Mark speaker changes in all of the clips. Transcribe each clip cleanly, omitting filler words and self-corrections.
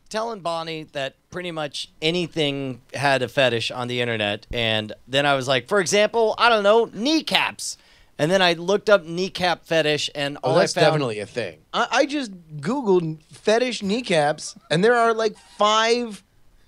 Speaker 1: telling Bonnie that pretty much anything had a fetish on the internet, and then I was like, for example, I don't know, kneecaps. And then I looked up kneecap fetish, and all
Speaker 2: that's
Speaker 1: I found...
Speaker 2: definitely a thing. I just Googled fetish kneecaps, and there are like 5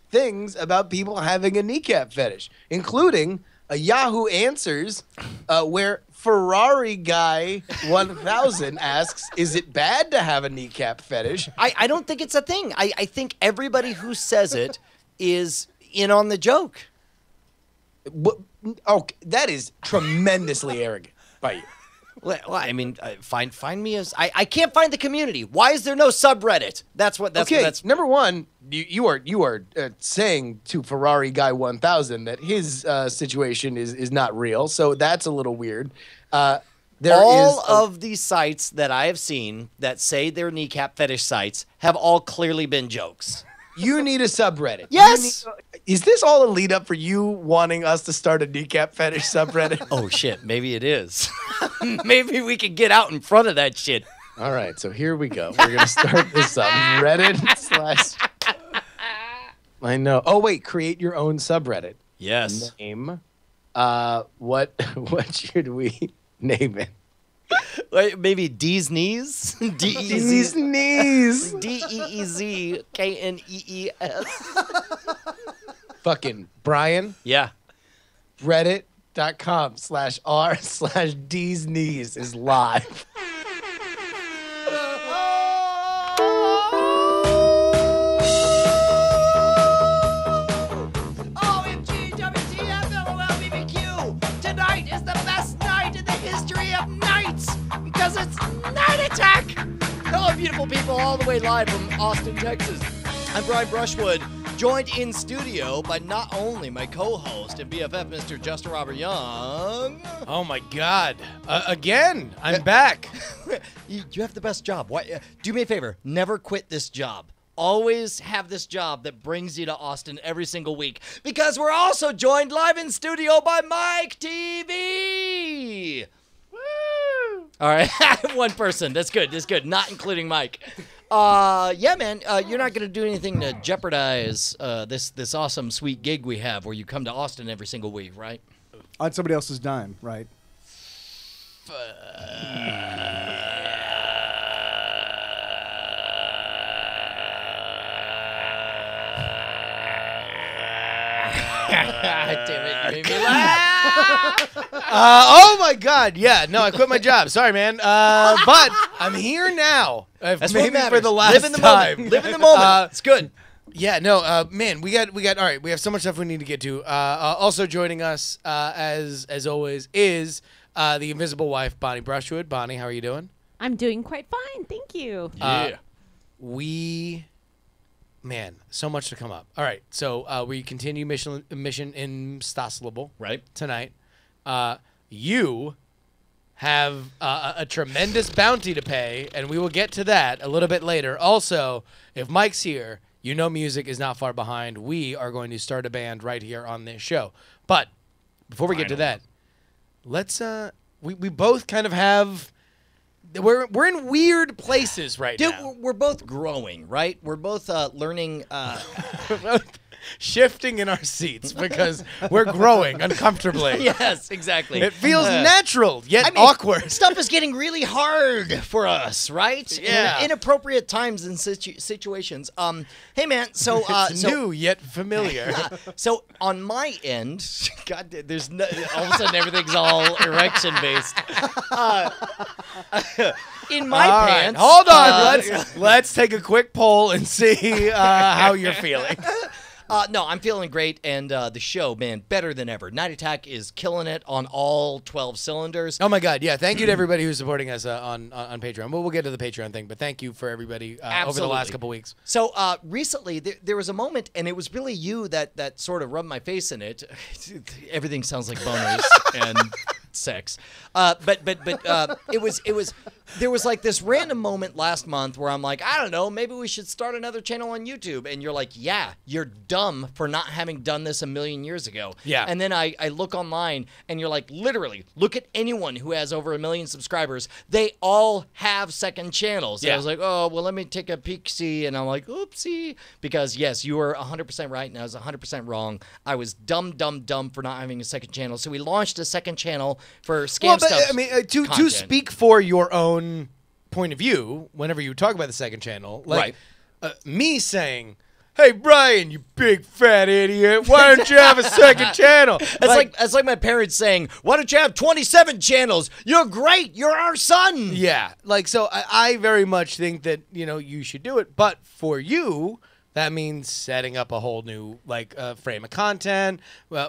Speaker 2: things about people having a kneecap fetish, including a Yahoo Answers where Ferrari Guy 1000 asks, is it bad to have a kneecap fetish?
Speaker 1: I don't think it's a thing. I think everybody who says it is in on the joke.
Speaker 2: Oh, that is tremendously arrogant by you.
Speaker 1: Well, I mean, find me as... I can't find the community. Why is there no subreddit? That's
Speaker 2: number one, you are saying to Ferrari Guy 1000 that his situation is not real, so that's a little weird.
Speaker 1: All of these sites that I have seen that say they're kneecap fetish sites have all clearly been jokes.
Speaker 2: You need a subreddit.
Speaker 1: Yes.
Speaker 2: Is this all a lead up for you wanting us to start a kneecap fetish subreddit?
Speaker 1: Oh, shit. Maybe it is. Maybe we could get out in front of that shit.
Speaker 2: All right. So here we go. We're going to start this up. Reddit / I know. Oh, wait. Create your own subreddit.
Speaker 1: Yes.
Speaker 2: Name. What should we name it?
Speaker 1: Wait, maybe D's Knees?
Speaker 2: D's Knees.
Speaker 1: DEEZKNEES.
Speaker 2: Fucking Brian.
Speaker 1: Yeah.
Speaker 2: Reddit.com/r/D's Knees is live.
Speaker 1: OMG, WTF, LOL, BBQ. Tonight is the best night in the history of nights because it's Night Attack. Hello, beautiful people, all the way live from Austin, Texas. I'm Brian Brushwood, joined in studio by not only my co-host and BFF, Mr. Justin Robert Young.
Speaker 2: Oh my God! Again, I'm back.
Speaker 1: You have the best job. Why? Do me a favor. Never quit this job. Always have this job that brings you to Austin every single week, because we're also joined live in studio by MikeTV. Woo! All right, one person. That's good. That's good. Not including Mike. Yeah, man. You're not gonna do anything to jeopardize this awesome, sweet gig we have, where you come to Austin every single week, right?
Speaker 3: On somebody else's dime, right?
Speaker 1: Damn it, you made me laugh.
Speaker 2: Oh my God! Yeah, no, I quit my job. Sorry, man. But I'm here now.
Speaker 1: That's
Speaker 2: maybe
Speaker 1: what matters.
Speaker 2: for the last
Speaker 1: Live in the
Speaker 2: time.
Speaker 1: moment. Live in the moment. It's good.
Speaker 2: Yeah, no, man, we got. All right, we have so much stuff we need to get to. Also joining us, as always, is the invisible wife, Bonnie Brushwood. Bonnie, how are you doing?
Speaker 4: I'm doing quite fine, thank you.
Speaker 2: Man, so much to come up. All right, so we continue mission ImStosselable
Speaker 1: Right.
Speaker 2: tonight. You have a tremendous bounty to pay, and we will get to that a little bit later. Also, if Mike's here, you know music is not far behind. We are going to start a band right here on this show. But before we get to that, let's we both kind of have... We're in weird places right now.
Speaker 1: Dude, we're both growing, right? We're both learning.
Speaker 2: Shifting in our seats because we're growing uncomfortably.
Speaker 1: Yes, exactly.
Speaker 2: It feels natural, yet awkward.
Speaker 1: Stuff is getting really hard for us, right?
Speaker 2: Yeah.
Speaker 1: In inappropriate times and situations. Hey, man, so...
Speaker 2: it's new, yet familiar.
Speaker 1: So, on my end... God, there's no... All of a sudden, everything's all erection-based. In my pants...
Speaker 2: Right. Hold on. Let's take a quick poll and see how you're feeling.
Speaker 1: No, I'm feeling great, and the show, man, better than ever. Night Attack is killing it on all 12 cylinders.
Speaker 2: Oh, my God, yeah. Thank you to everybody who's supporting us on Patreon. We'll get to the Patreon thing, but thank you for everybody over the last couple weeks.
Speaker 1: So recently, there was a moment, and it was really you that sort of rubbed my face in it. Everything sounds like boners and sex. But it was there was like this random moment last month where I'm like, I don't know, maybe we should start another channel on YouTube. And you're like, yeah, you're dumb for not having done this a million years ago.
Speaker 2: Yeah.
Speaker 1: And then I look online and you're like, literally, look at anyone who has over 1 million subscribers. They all have second channels. And I was like, oh, well, let me take a peek-see. And I'm like, oopsie. Because, yes, you were 100% right and I was 100% wrong. I was dumb for not having a second channel. So we launched a second channel for scam stuff.
Speaker 2: I mean, to speak for your own point of view, whenever you talk about the second channel, like me saying, "Hey Brian, you big fat idiot, why don't you have a second channel?"
Speaker 1: That's like my parents saying, "Why don't you have 27 channels? You're great. You're our son."
Speaker 2: Yeah, like so. I very much think that you should do it, but for you. That means setting up a whole new frame of content,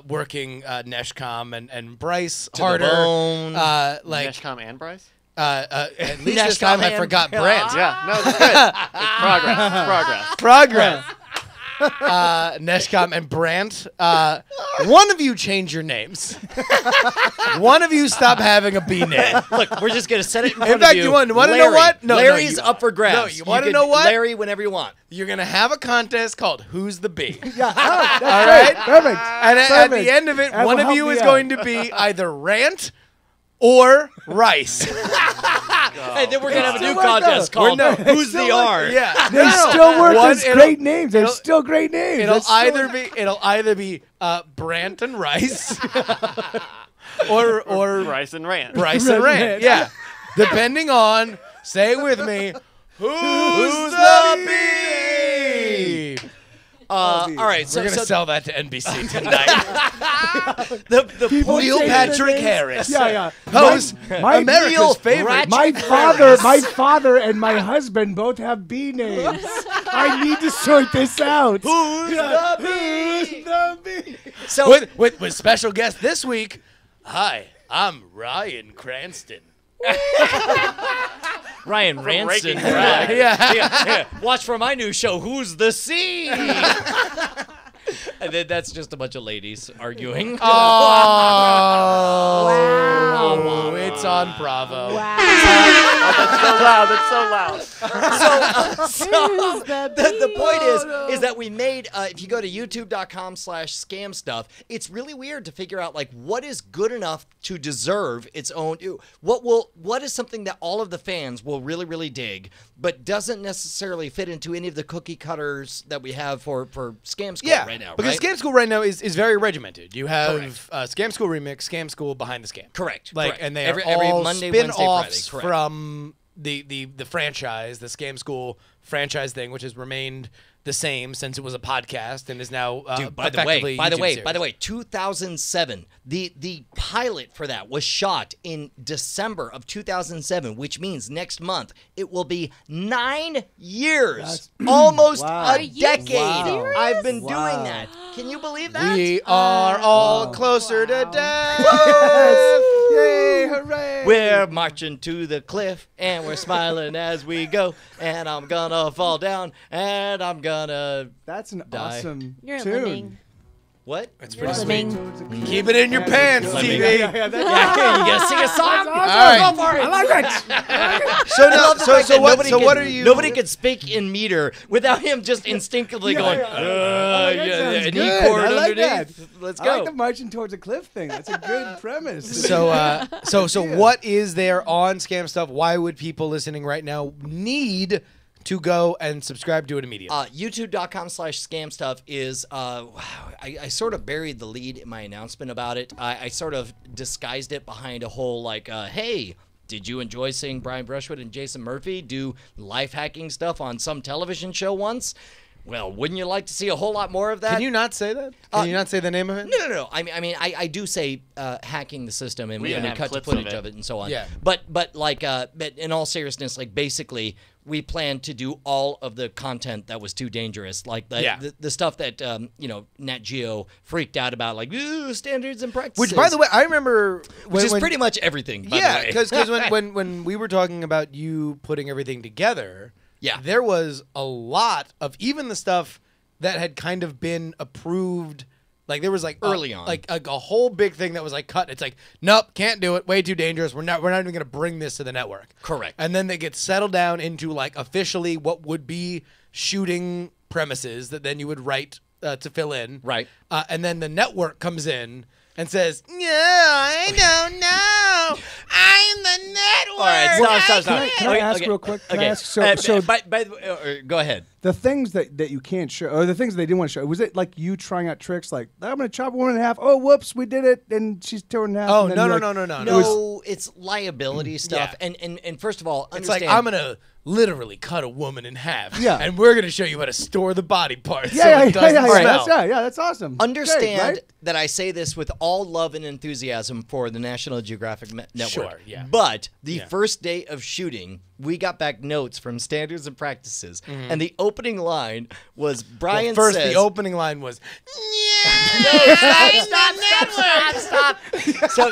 Speaker 2: working Neshcom and Bryce harder.
Speaker 5: Neshcom and Bryce?
Speaker 2: At least this time I forgot Brent.
Speaker 5: Yeah, no, it's good. It's
Speaker 2: Progress. Neshcom and Brant. One of you change your names. One of you stop having a B name.
Speaker 1: Look, we're just gonna set it in front
Speaker 2: In fact,
Speaker 1: of
Speaker 2: you want to know what? No,
Speaker 1: Larry's up for grabs.
Speaker 2: No, you want to know what?
Speaker 1: Larry, whenever you want.
Speaker 2: You're gonna have a contest called "Who's the Bee?"
Speaker 3: Yeah, that's
Speaker 2: All right,
Speaker 3: perfect.
Speaker 2: And at the end of it,
Speaker 3: That
Speaker 2: one
Speaker 3: will
Speaker 2: of you
Speaker 3: help
Speaker 2: is
Speaker 3: me
Speaker 2: going
Speaker 3: out.
Speaker 2: to be either Rant or Rice.
Speaker 1: And then we're gonna have a new
Speaker 3: Still work,
Speaker 1: contest
Speaker 3: though.
Speaker 1: called "Who's the R?"
Speaker 2: Yeah,
Speaker 3: They still work as
Speaker 2: it'll-
Speaker 3: great names. They're
Speaker 2: it'll-
Speaker 3: still great names.
Speaker 2: It'll
Speaker 3: That's still-
Speaker 2: either be Brant and Rice, or
Speaker 5: Bryce and Rand.
Speaker 2: Bryce and Rand. Yeah, depending on. Say it with me. Who's the bee?
Speaker 1: All right, so
Speaker 2: We're gonna sell that to NBC tonight.
Speaker 1: the
Speaker 3: People
Speaker 1: point-
Speaker 2: Neil
Speaker 3: change their
Speaker 2: Patrick
Speaker 3: names.
Speaker 2: Harris.
Speaker 3: Yeah.
Speaker 2: Host
Speaker 3: My-
Speaker 2: America's
Speaker 1: Neil
Speaker 2: favorite.
Speaker 1: Ratchet
Speaker 3: My
Speaker 1: Harris.
Speaker 3: father and my husband both have B names. I need to sort this out.
Speaker 1: Who's the
Speaker 3: Who's
Speaker 1: bee?
Speaker 3: the bee?
Speaker 1: So
Speaker 2: With special guest this week. Hi, I'm Ryan Cranston.
Speaker 1: Ryan Ranston.
Speaker 5: Breaking
Speaker 1: Right.
Speaker 5: Bad.
Speaker 2: Yeah.
Speaker 1: Watch for my new show, Who's the Sea? And then that's just a bunch of ladies arguing.
Speaker 2: Oh,
Speaker 4: Wow.
Speaker 2: it's on Bravo.
Speaker 4: Wow.
Speaker 5: That's so loud.
Speaker 1: So the point
Speaker 3: Oh,
Speaker 1: is that we made, if you go to youtube.com/scam stuff, it's really weird to figure out like what is good enough to deserve its own, what is something that all of the fans will really, really dig, but doesn't necessarily fit into any of the cookie cutters that we have for Scam School right now,
Speaker 2: because
Speaker 1: right?
Speaker 2: Scam School right now is very regimented. You have Scam School Remix, Scam School Behind the Scam.
Speaker 1: Correct.
Speaker 2: And they
Speaker 1: every
Speaker 2: are all
Speaker 1: Monday, Wednesday, Friday.
Speaker 2: spin-offs
Speaker 1: Correct.
Speaker 2: from the franchise, the Scam School franchise thing, which has remained the same since it was a podcast and is now
Speaker 1: Dude, by the
Speaker 2: effectively
Speaker 1: way,
Speaker 2: a YouTube series.
Speaker 1: 2007, the pilot for that was shot in December of 2007, which means next month it will be 9 years, almost
Speaker 3: Wow.
Speaker 1: a decade.
Speaker 3: Wow.
Speaker 1: I've been
Speaker 3: Wow.
Speaker 1: doing that. Can you believe that?
Speaker 2: We are all closer to death.
Speaker 3: Yay, hooray!
Speaker 1: We're marching to the cliff and we're smiling as we go, and I'm gonna fall down and I'm gonna
Speaker 3: That's an
Speaker 1: Die.
Speaker 3: awesome
Speaker 4: You're
Speaker 3: tune.
Speaker 4: listening.
Speaker 1: what?
Speaker 2: It's
Speaker 4: You're
Speaker 2: pretty
Speaker 4: listening.
Speaker 2: sweet. Keep it in your pants, TV.
Speaker 1: Yeah, you gotta sing a song.
Speaker 2: All right.
Speaker 1: Go for it.
Speaker 3: I like it.
Speaker 2: So
Speaker 1: I love the fact that nobody
Speaker 2: So
Speaker 1: could-
Speaker 2: what are you?
Speaker 1: Nobody could speak in meter without him just instinctively going.
Speaker 3: That sounds
Speaker 1: an
Speaker 3: good.
Speaker 1: E chord
Speaker 3: I like
Speaker 1: underneath.
Speaker 3: that.
Speaker 1: Let's
Speaker 3: I
Speaker 1: go.
Speaker 3: like the marching towards a cliff thing. That's a good premise.
Speaker 2: So what is there on Scam Stuff? Why would people listening right now need to go and subscribe to it immediately?
Speaker 1: YouTube.com/scam stuff is, I sort of buried the lead in my announcement about it. I sort of disguised it behind a whole like, hey, did you enjoy seeing Brian Brushwood and Jason Murphy do life hacking stuff on some television show once? Well, wouldn't you like to see a whole lot more of that?
Speaker 2: Can you not say that? Can you not say the name of it?
Speaker 1: No. I do say hacking the system and
Speaker 5: We even have
Speaker 1: cut to
Speaker 5: clips
Speaker 1: footage
Speaker 5: of
Speaker 1: of
Speaker 5: it.
Speaker 1: it and so on.
Speaker 2: Yeah.
Speaker 1: But in all seriousness, like basically we plan to do all of the content that was too dangerous, like the stuff that Nat Geo freaked out about, like standards and practices.
Speaker 2: Which, by the way, I remember
Speaker 1: which is pretty much everything. By
Speaker 2: yeah,
Speaker 1: the way.
Speaker 2: because when we were talking about you putting everything together,
Speaker 1: Yeah.
Speaker 2: there was a lot of even the stuff that had kind of been approved Like there was like
Speaker 6: Early on.
Speaker 2: like a whole big thing that was like cut. It's like, nope, can't do it. Way too dangerous. We're not even gonna bring this to the network.
Speaker 6: Correct.
Speaker 2: And then they get settled down into like officially what would be shooting premises that then you would write to fill in.
Speaker 6: Right.
Speaker 2: And then the network comes in and says, "No, I don't know. I'm the network."
Speaker 6: All right, stop.
Speaker 3: Can I ask real quick? Can I ask? So
Speaker 6: by the way, go ahead.
Speaker 3: the things that you can't show, or the things they didn't want to show, was it like you trying out tricks like, I'm going to chop a woman in half. Oh, whoops, we did it. And she's torn in half.
Speaker 2: Oh,
Speaker 3: and then
Speaker 2: no,
Speaker 3: you're
Speaker 2: no,
Speaker 3: like-
Speaker 2: no, no, no,
Speaker 3: It was-
Speaker 6: No, it's liability stuff.
Speaker 2: Yeah.
Speaker 6: And first of all,
Speaker 2: It's
Speaker 6: understand.
Speaker 2: like, I'm going to literally cut a woman in half.
Speaker 3: Yeah.
Speaker 2: And we're going to show you how to store the body parts so
Speaker 3: Yeah,
Speaker 2: it doesn't smell.
Speaker 3: that's awesome.
Speaker 6: Understand
Speaker 3: Great, right?
Speaker 6: that I say this with all love and enthusiasm for the National Geographic Network.
Speaker 2: Sure, yeah.
Speaker 6: But the
Speaker 2: Yeah.
Speaker 6: first day of shooting, we got back notes from Standards and Practices, and the opening line was Brian
Speaker 2: Well, first,
Speaker 6: says,
Speaker 2: the opening line was,
Speaker 6: Stop.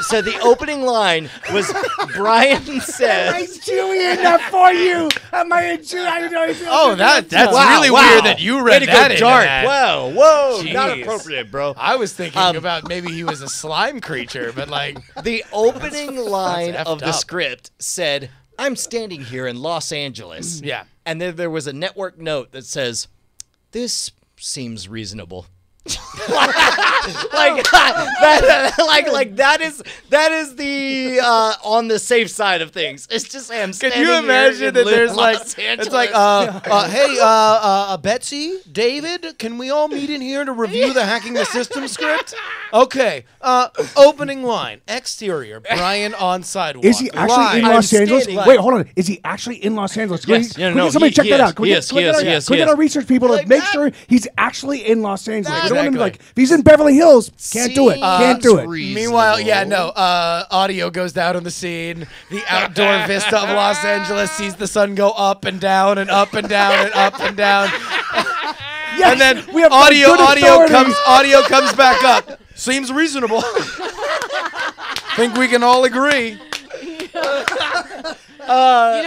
Speaker 6: So the opening line was Brian says,
Speaker 3: I'm chewing that for you. Am I in chew? I don't know.
Speaker 2: oh, that's
Speaker 6: Wow,
Speaker 2: really
Speaker 6: wow.
Speaker 2: weird that you
Speaker 6: Way
Speaker 2: read
Speaker 6: to
Speaker 2: that
Speaker 6: go
Speaker 2: into
Speaker 6: dark.
Speaker 2: that.
Speaker 6: Whoa, not
Speaker 2: Jeez.
Speaker 6: appropriate, bro.
Speaker 2: I was thinking about maybe he was a slime creature, but like,
Speaker 6: The opening line
Speaker 2: effed
Speaker 6: of the
Speaker 2: up.
Speaker 6: script said, I'm standing here in Los Angeles.
Speaker 2: yeah.
Speaker 6: And then there was a network note that says, this seems reasonable. like that is the on the safe side of things. It's just I'm
Speaker 2: Can
Speaker 6: standing
Speaker 2: you
Speaker 6: here
Speaker 2: imagine
Speaker 6: in
Speaker 2: that there's
Speaker 6: Los
Speaker 2: like,
Speaker 6: Angeles.
Speaker 2: it's like, hey, Betsy, David, can we all meet in here to review the Hacking the System script? Okay, opening line, exterior, Brian on sidewalk.
Speaker 3: Is he actually in
Speaker 6: I'm
Speaker 3: Los Angeles?
Speaker 6: standing-
Speaker 3: Wait, hold on. Is he actually in Los Angeles?
Speaker 6: Yes.
Speaker 3: Can we
Speaker 6: No,
Speaker 3: get somebody
Speaker 6: he-
Speaker 3: check
Speaker 6: he
Speaker 3: that
Speaker 6: is.
Speaker 3: out? Can we
Speaker 6: He
Speaker 3: get,
Speaker 6: is.
Speaker 3: can we
Speaker 6: He
Speaker 3: get
Speaker 6: is.
Speaker 3: our-
Speaker 6: He is.
Speaker 3: can we
Speaker 6: He
Speaker 3: get
Speaker 6: is.
Speaker 3: our research people to
Speaker 6: Like
Speaker 3: make
Speaker 6: that?
Speaker 3: sure he's actually in Los Angeles? We don't want him to
Speaker 2: Exactly.
Speaker 3: like, if he's in Beverly Hills, can't do it. Can't do it.
Speaker 2: Meanwhile, yeah, no, audio goes down on the scene. The outdoor vista of Los Angeles sees the sun go up and down and up and down and up and down.
Speaker 3: Yes,
Speaker 2: And then
Speaker 3: we have
Speaker 2: audio
Speaker 3: good authority.
Speaker 2: comes back up. Seems reasonable. Think we can all agree.
Speaker 4: You know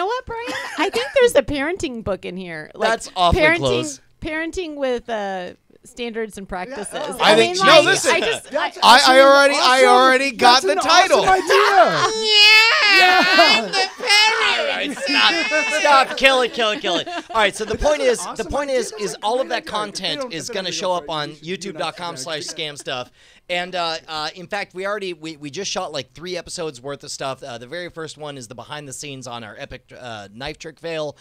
Speaker 4: what, Brian? I think there's a parenting book in here. Like
Speaker 6: That's awfully
Speaker 4: parenting,
Speaker 6: close.
Speaker 4: Parenting with standards and practices.
Speaker 2: I think-
Speaker 4: mean,
Speaker 2: no,
Speaker 4: like,
Speaker 2: listen,
Speaker 4: I just,
Speaker 2: I already got the
Speaker 3: That's an
Speaker 2: title.
Speaker 3: awesome idea.
Speaker 6: Stop, kill it. All right, so the point is all of that content is going to show up on youtube.com/scam stuff. And in fact, we just shot like 3 episodes worth of stuff. The very first one is the behind the scenes on our epic knife trick fail,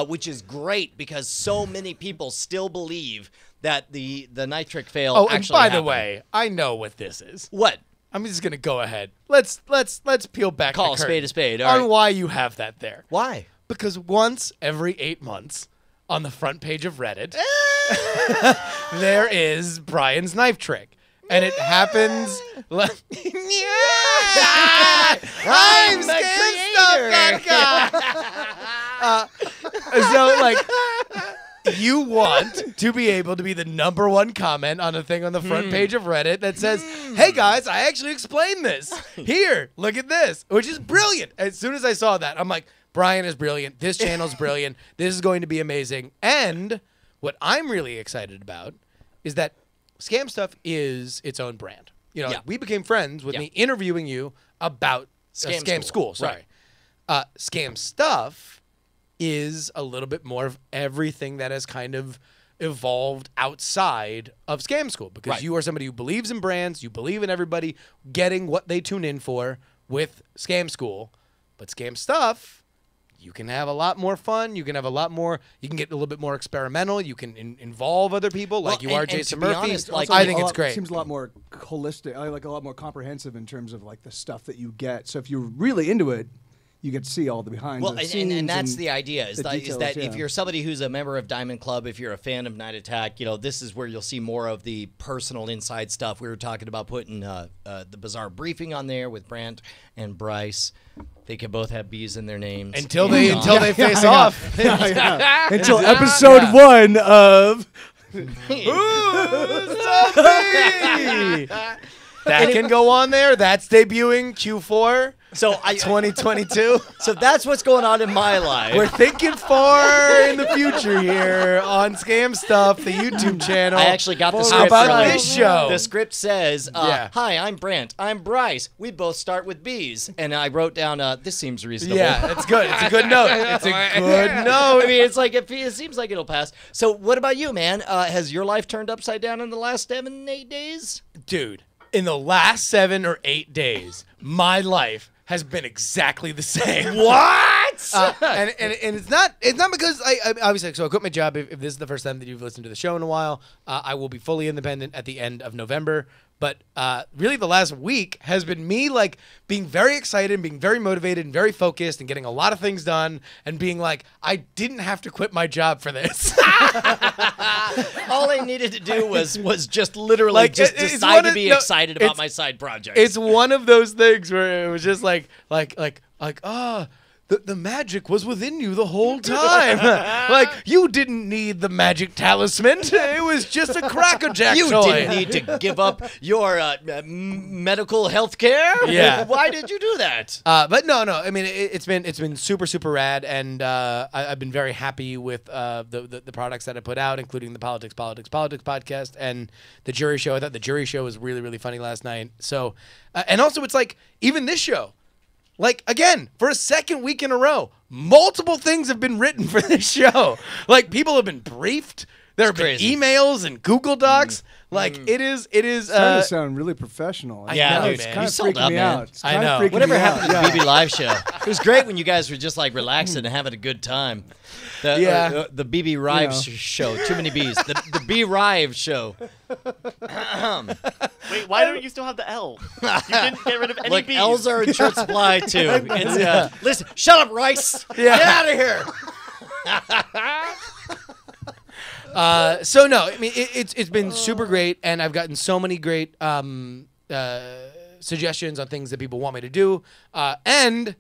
Speaker 6: which is great because so many people still believe that the knife trick fail
Speaker 2: Oh, and
Speaker 6: actually
Speaker 2: by
Speaker 6: happened.
Speaker 2: the way, I know what this is.
Speaker 6: What?
Speaker 2: I'm just gonna go ahead. Let's peel back
Speaker 6: Call
Speaker 2: the
Speaker 6: a spade a spade.
Speaker 2: curtain
Speaker 6: All
Speaker 2: on
Speaker 6: right.
Speaker 2: why you have that there.
Speaker 6: Why?
Speaker 2: Because once every 8 months, on the front page of Reddit, there is Brian's knife trick, and it happens. I'm so like. You want to be able to be the #1 comment on a thing on the front page of Reddit that says, hey guys, I actually explained this. Here, look at this, which is brilliant. As soon as I saw that, I'm like, Brian is brilliant. This channel's brilliant. This is going to be amazing. And what I'm really excited about is that Scam Stuff is its own brand. You know,
Speaker 6: Yeah.
Speaker 2: we became friends with
Speaker 6: Yeah.
Speaker 2: me interviewing you about Scam School. Sorry. Scam Stuff is a little bit more of everything that has kind of evolved outside of Scam School because
Speaker 6: Right.
Speaker 2: you are somebody who believes in brands, you believe in everybody getting what they tune in for with Scam School. But Scam Stuff, you can have a lot more fun. You can have a lot more. You can get a little bit more experimental. You can involve other people like
Speaker 6: Well,
Speaker 2: you are,
Speaker 6: and
Speaker 2: Jason
Speaker 6: to be
Speaker 2: Murphy.
Speaker 6: honest, like,
Speaker 2: I think it's great.
Speaker 3: It seems a lot more holistic, like a lot more comprehensive in terms of like the stuff that you get. So if you're really into it, you get to see all the behind
Speaker 6: Well,
Speaker 3: the scenes.
Speaker 6: and that's the idea is
Speaker 3: the
Speaker 6: that,
Speaker 3: details,
Speaker 6: if
Speaker 3: yeah.
Speaker 6: you're somebody who's a member of Diamond Club, if you're a fan of Night Attack, you know, this is where you'll see more of the personal inside stuff. We were talking about putting the Bizarre Briefing on there with Brant and Bryce. They can both have B's in their names.
Speaker 2: Until they face off.
Speaker 3: Until episode 1 of.
Speaker 2: That can go on there. That's debuting Q4.
Speaker 6: So
Speaker 2: 2022.
Speaker 6: So that's what's going on in my life.
Speaker 2: We're thinking far in the future here on Scam Stuff, the YouTube channel.
Speaker 6: I actually got the
Speaker 2: How
Speaker 6: script.
Speaker 2: about
Speaker 6: right.
Speaker 2: this show?
Speaker 6: The script says,
Speaker 2: Yeah.
Speaker 6: "Hi, I'm Brent. I'm Bryce. We both start with B's." And I wrote down, "This seems reasonable."
Speaker 2: Yeah, it's good. It's a good note. It's a good note.
Speaker 6: I mean, it's like it seems like it'll pass. So, what about you, man? Has your life turned upside down in the last 7, 8 days?
Speaker 2: Dude, in the last 7 or 8 days, my life has been exactly the same.
Speaker 6: What?
Speaker 2: And it's not because I obviously, so I quit my job. If this is the first time that you've listened to the show in a while, I will be fully independent at the end of November. But really, the last week has been me like being very excited, and being very motivated, and very focused, and getting a lot of things done, and being like, I didn't have to quit my job for this.
Speaker 6: All I needed to do was just literally
Speaker 2: Like,
Speaker 6: just
Speaker 2: it's
Speaker 6: decide
Speaker 2: one
Speaker 6: to
Speaker 2: of-
Speaker 6: be
Speaker 2: no,
Speaker 6: excited about
Speaker 2: it's-
Speaker 6: my side project.
Speaker 2: It's one of those things where it was just like the magic was within you the whole time. Like, you didn't need the magic talisman. It was just a Cracker Jack
Speaker 6: you
Speaker 2: toy.
Speaker 6: didn't need to give up your medical health care.
Speaker 2: Yeah.
Speaker 6: Why did you do that?
Speaker 2: But no. I mean, it's been super rad, and I've been very happy with the products that I put out, including the Politics podcast and the Jury Show. I thought the Jury Show was really funny last night. So, and also it's like even this show. Like, again, for a second week in a row, multiple things have been written for this show. Like, people have been briefed. There have been
Speaker 6: crazy.
Speaker 2: emails and Google Docs. Like, it is.
Speaker 3: It's starting to sound really professional.
Speaker 6: Yeah,
Speaker 2: know,
Speaker 6: dude,
Speaker 3: It's
Speaker 2: man.
Speaker 3: kind
Speaker 6: you
Speaker 3: of
Speaker 6: sold
Speaker 3: freaking
Speaker 6: out,
Speaker 3: me
Speaker 6: man.
Speaker 3: out. It's
Speaker 2: I
Speaker 3: kind of
Speaker 2: know.
Speaker 3: freaking
Speaker 6: Whatever
Speaker 3: me
Speaker 6: happened
Speaker 3: out.
Speaker 6: to the BB Live show? It was great when you guys were just like relaxing and having a good time. The BB Rive show. Too many B's. The B Rive show.
Speaker 5: Wait, why don't you still have the L? You didn't get rid of any
Speaker 6: Look,
Speaker 5: B's.
Speaker 6: L's are in short supply too. It's, listen, shut up, Rice.
Speaker 2: Yeah.
Speaker 6: Get out of here.
Speaker 2: So no, I mean it's been super great, and I've gotten so many great suggestions on things that people want me to do, and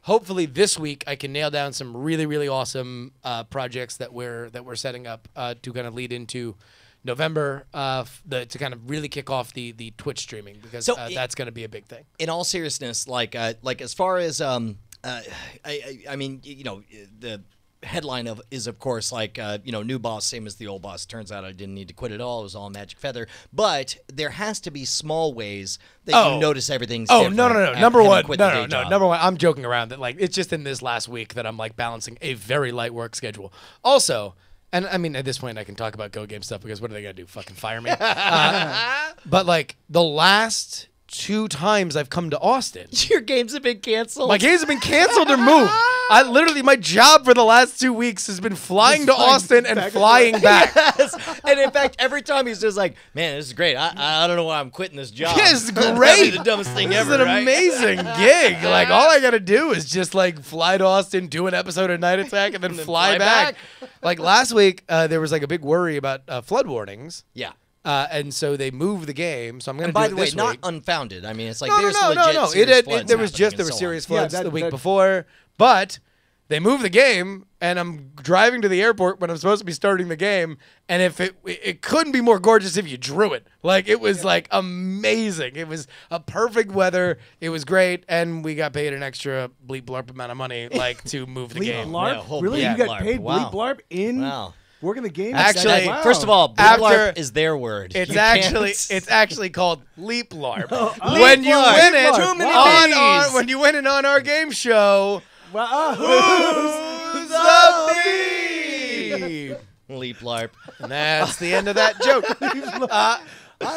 Speaker 2: hopefully this week I can nail down some really awesome projects that we're setting up to kind of lead into November to kind of really kick off the Twitch streaming, because that's going to be a big thing.
Speaker 6: In all seriousness, like as far as I mean, the headline is of course like new boss, same as the old boss. Turns out I didn't need to quit at all. It was all magic feather. But there has to be small ways that you notice everything's different.
Speaker 2: No.
Speaker 6: after
Speaker 2: Number
Speaker 6: having
Speaker 2: one,
Speaker 6: quit the day
Speaker 2: no.
Speaker 6: job.
Speaker 2: Number one, I'm joking around that like it's just in this last week that I'm like balancing a very light work schedule. Also, and I mean at this point I can talk about Go Game stuff because what are they gonna do? Fucking fire me? But like the last 2 times I've come to Austin,
Speaker 6: Your games have been canceled.
Speaker 2: my games have been canceled or moved. I literally, my job for the last 2 weeks has been flying to Austin and flying back.
Speaker 6: Yes. And in fact, every time he's just like, man, this is great. I don't know why I'm quitting this job.
Speaker 2: Yeah, it's
Speaker 6: That'd be
Speaker 2: great.
Speaker 6: the dumbest thing
Speaker 2: This
Speaker 6: ever,
Speaker 2: is an
Speaker 6: right?
Speaker 2: amazing gig. Like, all I got to do is just, like, fly to Austin, do an episode of Night Attack, and then fly back. Like, last week, there was, like, a big worry about flood warnings.
Speaker 6: Yeah.
Speaker 2: And so they moved the game, so I'm going to do
Speaker 6: By
Speaker 2: it
Speaker 6: the way,
Speaker 2: this
Speaker 6: not
Speaker 2: week.
Speaker 6: unfound. I mean, it's like
Speaker 2: No.
Speaker 6: there's legit serious floods
Speaker 2: There was
Speaker 6: happening and so on.
Speaker 2: serious
Speaker 3: Yeah,
Speaker 2: floods
Speaker 3: that-
Speaker 2: the week
Speaker 3: that-
Speaker 2: before, but they moved the game, and I'm driving to the airport when I'm supposed to be starting the game, and if it couldn't be more gorgeous if you drew it. Like, it was like amazing. It was a perfect weather. It was great, and we got paid an extra bleep blarp amount of money like to move the
Speaker 3: Bleep
Speaker 2: game.
Speaker 3: Blarp?
Speaker 6: Yeah, whole
Speaker 3: Really?
Speaker 6: bleep
Speaker 3: You got
Speaker 6: blarp.
Speaker 3: paid
Speaker 6: Wow.
Speaker 3: bleep blarp in
Speaker 6: Wow.
Speaker 3: working the game?
Speaker 2: Actually,
Speaker 3: Wow.
Speaker 6: First of all, bleep
Speaker 2: After-
Speaker 6: blarp is their word.
Speaker 2: It's
Speaker 6: You can't-
Speaker 2: actually called Leap Larp.
Speaker 3: Leap
Speaker 2: When you
Speaker 3: Larp.
Speaker 2: win it
Speaker 3: Leap Larp.
Speaker 2: on
Speaker 3: Wow.
Speaker 2: when you win it on our game show,
Speaker 3: Wow.
Speaker 2: who's the bee?
Speaker 6: Leap larp.
Speaker 2: And that's the end of that joke.
Speaker 3: I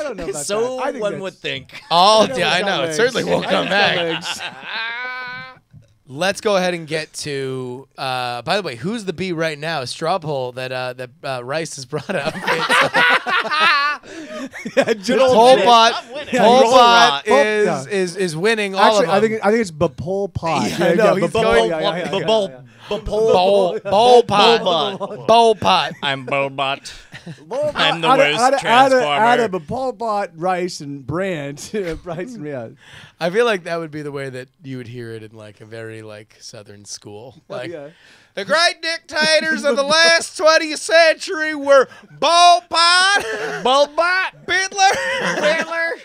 Speaker 3: don't know about
Speaker 6: So
Speaker 3: that. I think
Speaker 6: one
Speaker 3: that's-
Speaker 6: would think.
Speaker 2: I know. It certainly won't
Speaker 3: I
Speaker 2: come
Speaker 3: think it's got
Speaker 2: back.
Speaker 3: legs.
Speaker 2: Let's go ahead and get to. By the way, who's the bee right now? Straw poll that Rice has brought up. Polpot.
Speaker 5: I'm winning.
Speaker 2: Polpot
Speaker 3: Pol-
Speaker 2: is winning all
Speaker 3: Actually,
Speaker 2: of
Speaker 3: I
Speaker 2: them.
Speaker 3: think it's Bapol Pot.
Speaker 2: Yeah, I know, he's going- Bowl pot. Bowl pot.
Speaker 5: I'm Bobot.
Speaker 3: I'm
Speaker 5: the worst transformer.
Speaker 3: Out of Bapol Pot, Rice, and Brand. Rice and yeah.
Speaker 2: I feel like that would be the way that you would hear it in like a very like Southern school. Like
Speaker 3: yeah.
Speaker 2: the great dictators of the last 20th century were Pol Pot,
Speaker 6: Bobot.
Speaker 2: Hitler,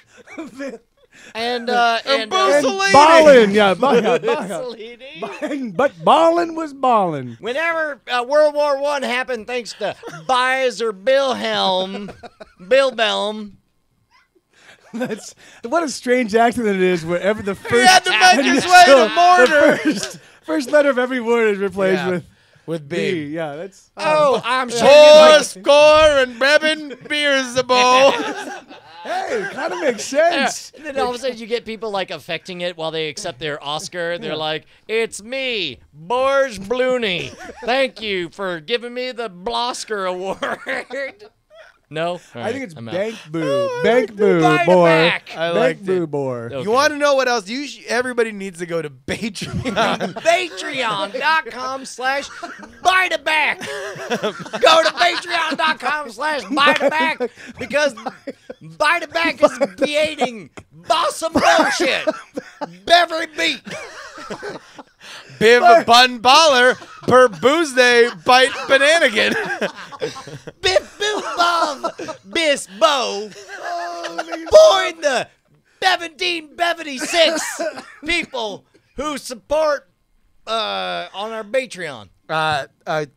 Speaker 6: and
Speaker 2: Mussolini.
Speaker 3: Ballin', yeah.
Speaker 6: Mussolini.
Speaker 3: But Ballin' was ballin'.
Speaker 6: Whenever World War I happened, thanks to Kaiser Wilhelm,
Speaker 3: That's what a strange accident it is. Wherever the first
Speaker 2: He had to make his way to mortar.
Speaker 3: First letter of every word is replaced
Speaker 2: with
Speaker 3: B.
Speaker 2: B.
Speaker 3: Yeah, that's.
Speaker 6: Oh, I'm sure.
Speaker 2: Four score and Brevin beers a bowl.
Speaker 3: Hey, kind of makes sense.
Speaker 6: And then all of a sudden you get people like affecting it while they accept their Oscar. They're like, "It's me, Borge Blooney. Thank you for giving me the Blosker Award." No, All
Speaker 3: I think
Speaker 6: right,
Speaker 3: it's
Speaker 6: I'm out.
Speaker 3: Bank Boo. Bank Boo,
Speaker 6: Bite
Speaker 3: boy.
Speaker 6: back.
Speaker 2: I
Speaker 3: Bank
Speaker 2: liked
Speaker 3: Boo,
Speaker 2: it.
Speaker 3: boy.
Speaker 6: Okay.
Speaker 2: You want to know what else? Everybody needs to go to Patreon.
Speaker 6: Patreon.com/biteaback. Go to patreon.com/biteaback because biteaback is creating bossa bullshit. Beverly Beat.
Speaker 2: Biv Bun Baller per Boozday Bite Bananigan.
Speaker 6: Biff Boo Bum. Miss Bo. Boy, the 1776 people who support on our Patreon.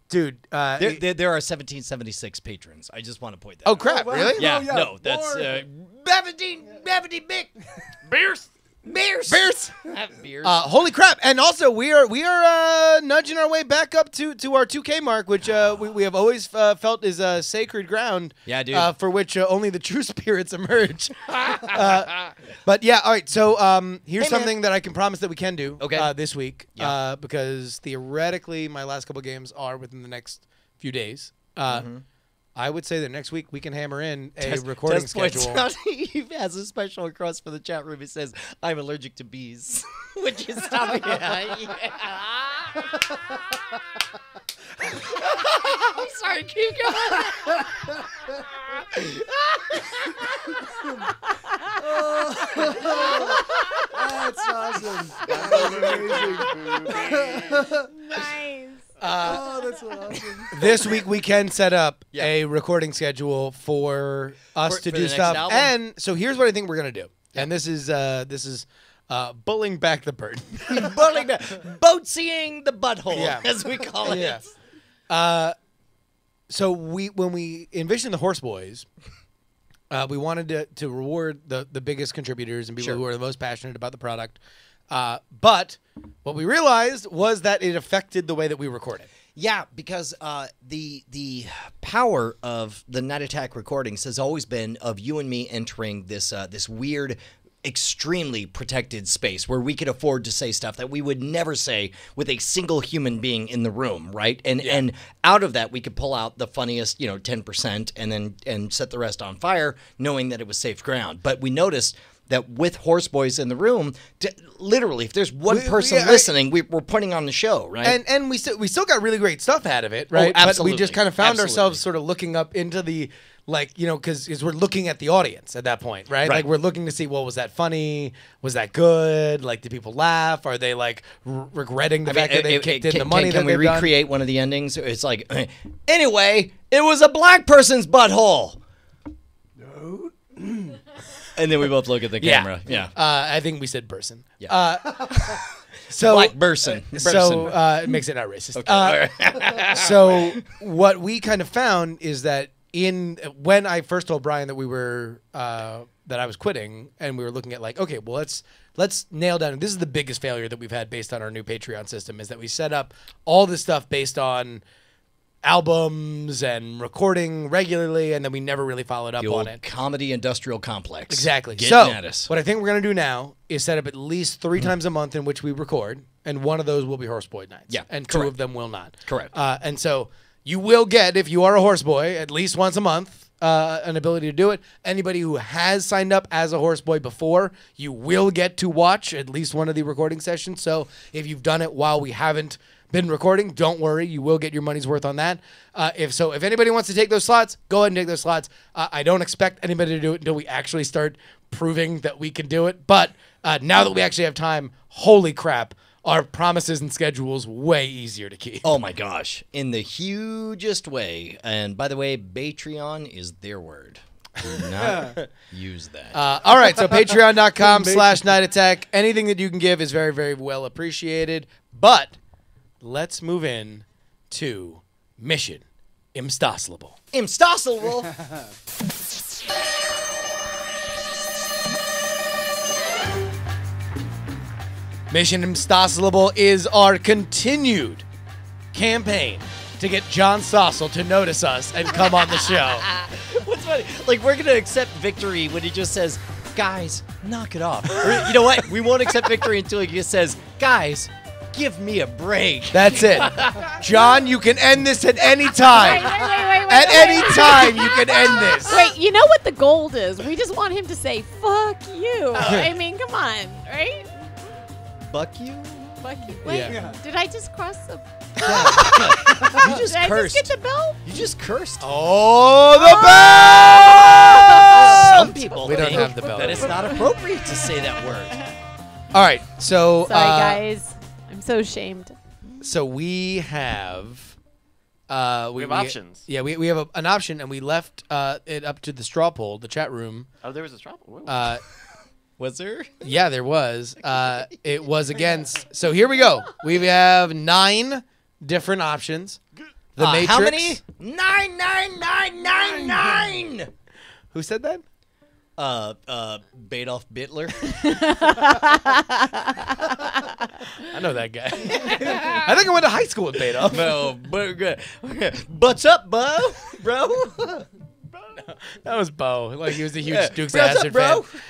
Speaker 2: Dude.
Speaker 6: There are 1776 patrons. I just want to point that
Speaker 2: Oh
Speaker 6: out.
Speaker 2: crap!
Speaker 3: wow.
Speaker 2: Really?
Speaker 6: Yeah,
Speaker 3: Oh, yeah.
Speaker 6: no, that's 1770 big beers. Beers.
Speaker 2: Beers.
Speaker 6: Beers.
Speaker 2: Holy crap! And also, we are nudging our way back up to our 2K mark, which we have always felt is sacred ground.
Speaker 6: Yeah, dude.
Speaker 2: For which only the true spirits emerge. But yeah, all right. So here's
Speaker 6: Hey, man.
Speaker 2: something that I can promise that we can do.
Speaker 6: Okay.
Speaker 2: This week.
Speaker 6: Yeah.
Speaker 2: Because theoretically, my last couple games are within the next few days. I would say that next week we can hammer in a recording
Speaker 6: Test points
Speaker 2: schedule.
Speaker 6: out he has a special request for the chat room. He says, "I'm allergic to bees," which is something. Yeah. I'm sorry. Keep going.
Speaker 3: That's awesome.
Speaker 4: Nice.
Speaker 3: Oh, that's so awesome.
Speaker 2: This week we can set up
Speaker 6: Yeah.
Speaker 2: a recording schedule for us
Speaker 6: For
Speaker 2: to
Speaker 6: the
Speaker 2: do
Speaker 6: next
Speaker 2: stuff.
Speaker 6: album?
Speaker 2: And so here's what I think we're gonna do. And this is bullying back the bird.
Speaker 6: Boatseeing the butthole,
Speaker 2: Yeah.
Speaker 6: as we call it.
Speaker 2: Yeah. So when we envisioned the Horse Boys, we wanted to reward the biggest contributors and people
Speaker 6: Sure.
Speaker 2: who are the most passionate about the product. But what we realized was that it affected the way that we recorded.
Speaker 6: Yeah, because the power of the Night Attack recordings has always been of you and me entering this this weird, extremely protected space where we could afford to say stuff that we would never say with a single human being in the room, right? And out of that we could pull out the funniest, 10% and set the rest on fire, knowing that it was safe ground. But we noticed that with Horse Boys in the room, literally, if there's one person listening, we're putting on the show, right?
Speaker 2: And we still got really great stuff out of it, right?
Speaker 6: absolutely.
Speaker 2: But we just kind of found
Speaker 6: Absolutely.
Speaker 2: ourselves sort of looking up into the, because we're looking at the audience at that point, right?
Speaker 6: Right.
Speaker 2: Like we're looking to see, well, was that funny? Was that good? Like, did people laugh? Are they like regretting the fact that they kicked in the money
Speaker 6: Can
Speaker 2: that
Speaker 6: we
Speaker 2: they've done?
Speaker 6: recreate one of the endings? It's like, anyway, it was a black person's butthole. No. And then we both look at the camera. Yeah.
Speaker 2: I think we said person.
Speaker 6: Yeah.
Speaker 2: So
Speaker 6: Black person.
Speaker 2: So it makes it not racist.
Speaker 6: Okay.
Speaker 2: So what we kind of found is that when I first told Brian that we were that I was quitting and we were looking at like, okay, well let's nail down. This is the biggest failure that we've had based on our new Patreon system is that we set up all this stuff based on albums and recording regularly, and then we never really followed up
Speaker 6: The
Speaker 2: on
Speaker 6: old
Speaker 2: it.
Speaker 6: comedy industrial complex.
Speaker 2: Exactly.
Speaker 6: Getting
Speaker 2: So
Speaker 6: at us.
Speaker 2: what I think we're gonna do now is set up at least 3 times a month in which we record, and one of those will be Horse Boy nights.
Speaker 6: Yeah,
Speaker 2: and 2
Speaker 6: correct.
Speaker 2: of them will not.
Speaker 6: Correct.
Speaker 2: And so you will get, if you are a Horse Boy, at least once a month, an ability to do it. Anybody who has signed up as a Horse Boy before, you will get to watch at least one of the recording sessions. So if you've done it while we haven't been recording, don't worry, you will get your money's worth on that. If anybody wants to take those slots, go ahead and take those slots. I don't expect anybody to do it until we actually start proving that we can do it. But now that we actually have time, holy crap, our promises and schedules way easier to keep.
Speaker 6: Oh my gosh, in the hugest way. And by the way, Patreon is their word. Do not use that.
Speaker 2: All right, so patreon.com/nightattack. Anything that you can give is very, very well appreciated. But let's move in to Mission ImStosselable.
Speaker 6: ImStosselable.
Speaker 2: Mission ImStosselable is our continued campaign to get John Stossel to notice us and come on the show.
Speaker 6: What's funny? Like, we're going to accept victory when he just says, guys, knock it off. Or, you know what? We won't accept victory until he just says, guys, give me a break.
Speaker 2: That's it. John, you can end this at any time.
Speaker 4: Wait,
Speaker 2: At any time, you can end this.
Speaker 4: Wait, you know what the gold is? We just want him to say, fuck you. I mean, come on, right?
Speaker 6: Fuck you?
Speaker 4: Fuck you. Wait,
Speaker 2: Yeah.
Speaker 4: did I just cross the...
Speaker 6: You just
Speaker 4: Did I
Speaker 6: cursed.
Speaker 4: just get the bell?
Speaker 6: You just cursed.
Speaker 2: Oh, the bell!
Speaker 6: Some people
Speaker 2: We don't
Speaker 6: think
Speaker 2: have the bell.
Speaker 6: that it's not appropriate to say that word.
Speaker 2: All right, so
Speaker 4: Sorry, guys. I'm so ashamed.
Speaker 2: So we have
Speaker 5: We have options.
Speaker 2: Yeah, we have an option, and we left it up to the straw poll, the chat room.
Speaker 5: Oh, there was a straw. Whoa.
Speaker 6: Was there?
Speaker 2: Yeah, there was. It was against. So here we go. We have 9 different options. The Matrix.
Speaker 6: How many? 9.
Speaker 2: Who said that?
Speaker 6: Badolf Bittler.
Speaker 2: I know that guy. I think I went to high school with Beto.
Speaker 6: No, but good. What's up, bro?
Speaker 2: That was Bo. Like, he was a huge
Speaker 6: Yeah.
Speaker 2: Dukes of
Speaker 6: What's up,
Speaker 2: Hazzard
Speaker 6: bro?
Speaker 2: fan.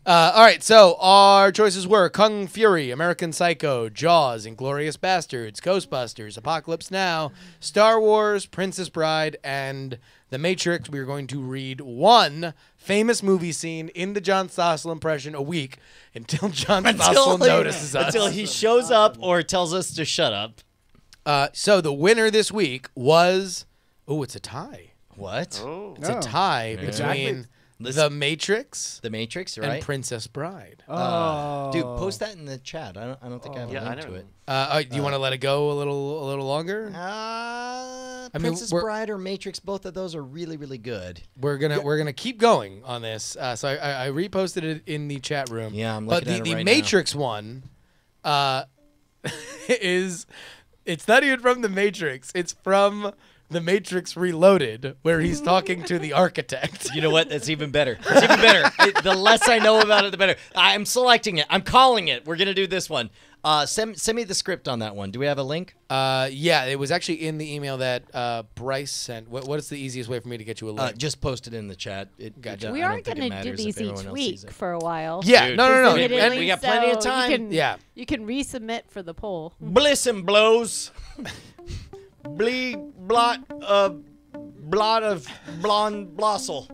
Speaker 2: All right, so our choices were Kung Fury, American Psycho, Jaws, Inglourious Bastards, Ghostbusters, Apocalypse Now, Star Wars, Princess Bride, and The Matrix. We are going to read one famous movie scene in the John Stossel impression a week until John Stossel notices us.
Speaker 6: Until he shows up or tells us to shut up.
Speaker 2: So the winner this week was... Oh, it's a tie.
Speaker 6: What?
Speaker 5: Oh.
Speaker 2: It's a tie between The Matrix
Speaker 6: The Matrix, right?
Speaker 2: and Princess Bride.
Speaker 3: Oh.
Speaker 6: Dude, post that in the chat. I don't think I have a
Speaker 5: Yeah, I
Speaker 6: link to
Speaker 5: know.
Speaker 6: it.
Speaker 2: Do you want to let it go a little longer? mean,
Speaker 6: Princess
Speaker 2: we're-
Speaker 6: Bride or Matrix, both of those are really, really good.
Speaker 2: We're gonna keep going on this. So I reposted it in the chat room.
Speaker 6: Yeah, I'm
Speaker 2: but
Speaker 6: looking at it
Speaker 2: the
Speaker 6: right
Speaker 2: Matrix one, it's not even from the Matrix. It's from the Matrix Reloaded, where he's talking to the architect.
Speaker 6: You know what? That's even better. It's even better. The less I know about it, the better. I'm selecting it. I'm calling it. We're gonna do this one. Send me the script on that one. Do we have a link?
Speaker 2: Yeah, it was actually in the email that Bryce sent. What is the easiest way for me to get you a link?
Speaker 6: Just post it in the chat.
Speaker 2: Gotcha.
Speaker 4: We are going to do these each week for a while.
Speaker 2: Yeah,
Speaker 6: Dude.
Speaker 2: no.
Speaker 4: Admittedly,
Speaker 2: And
Speaker 6: we got plenty of
Speaker 4: so
Speaker 6: time.
Speaker 4: You can,
Speaker 2: Yeah.
Speaker 4: You can resubmit for the poll.
Speaker 6: Bliss and blows. Blot of blonde blossel.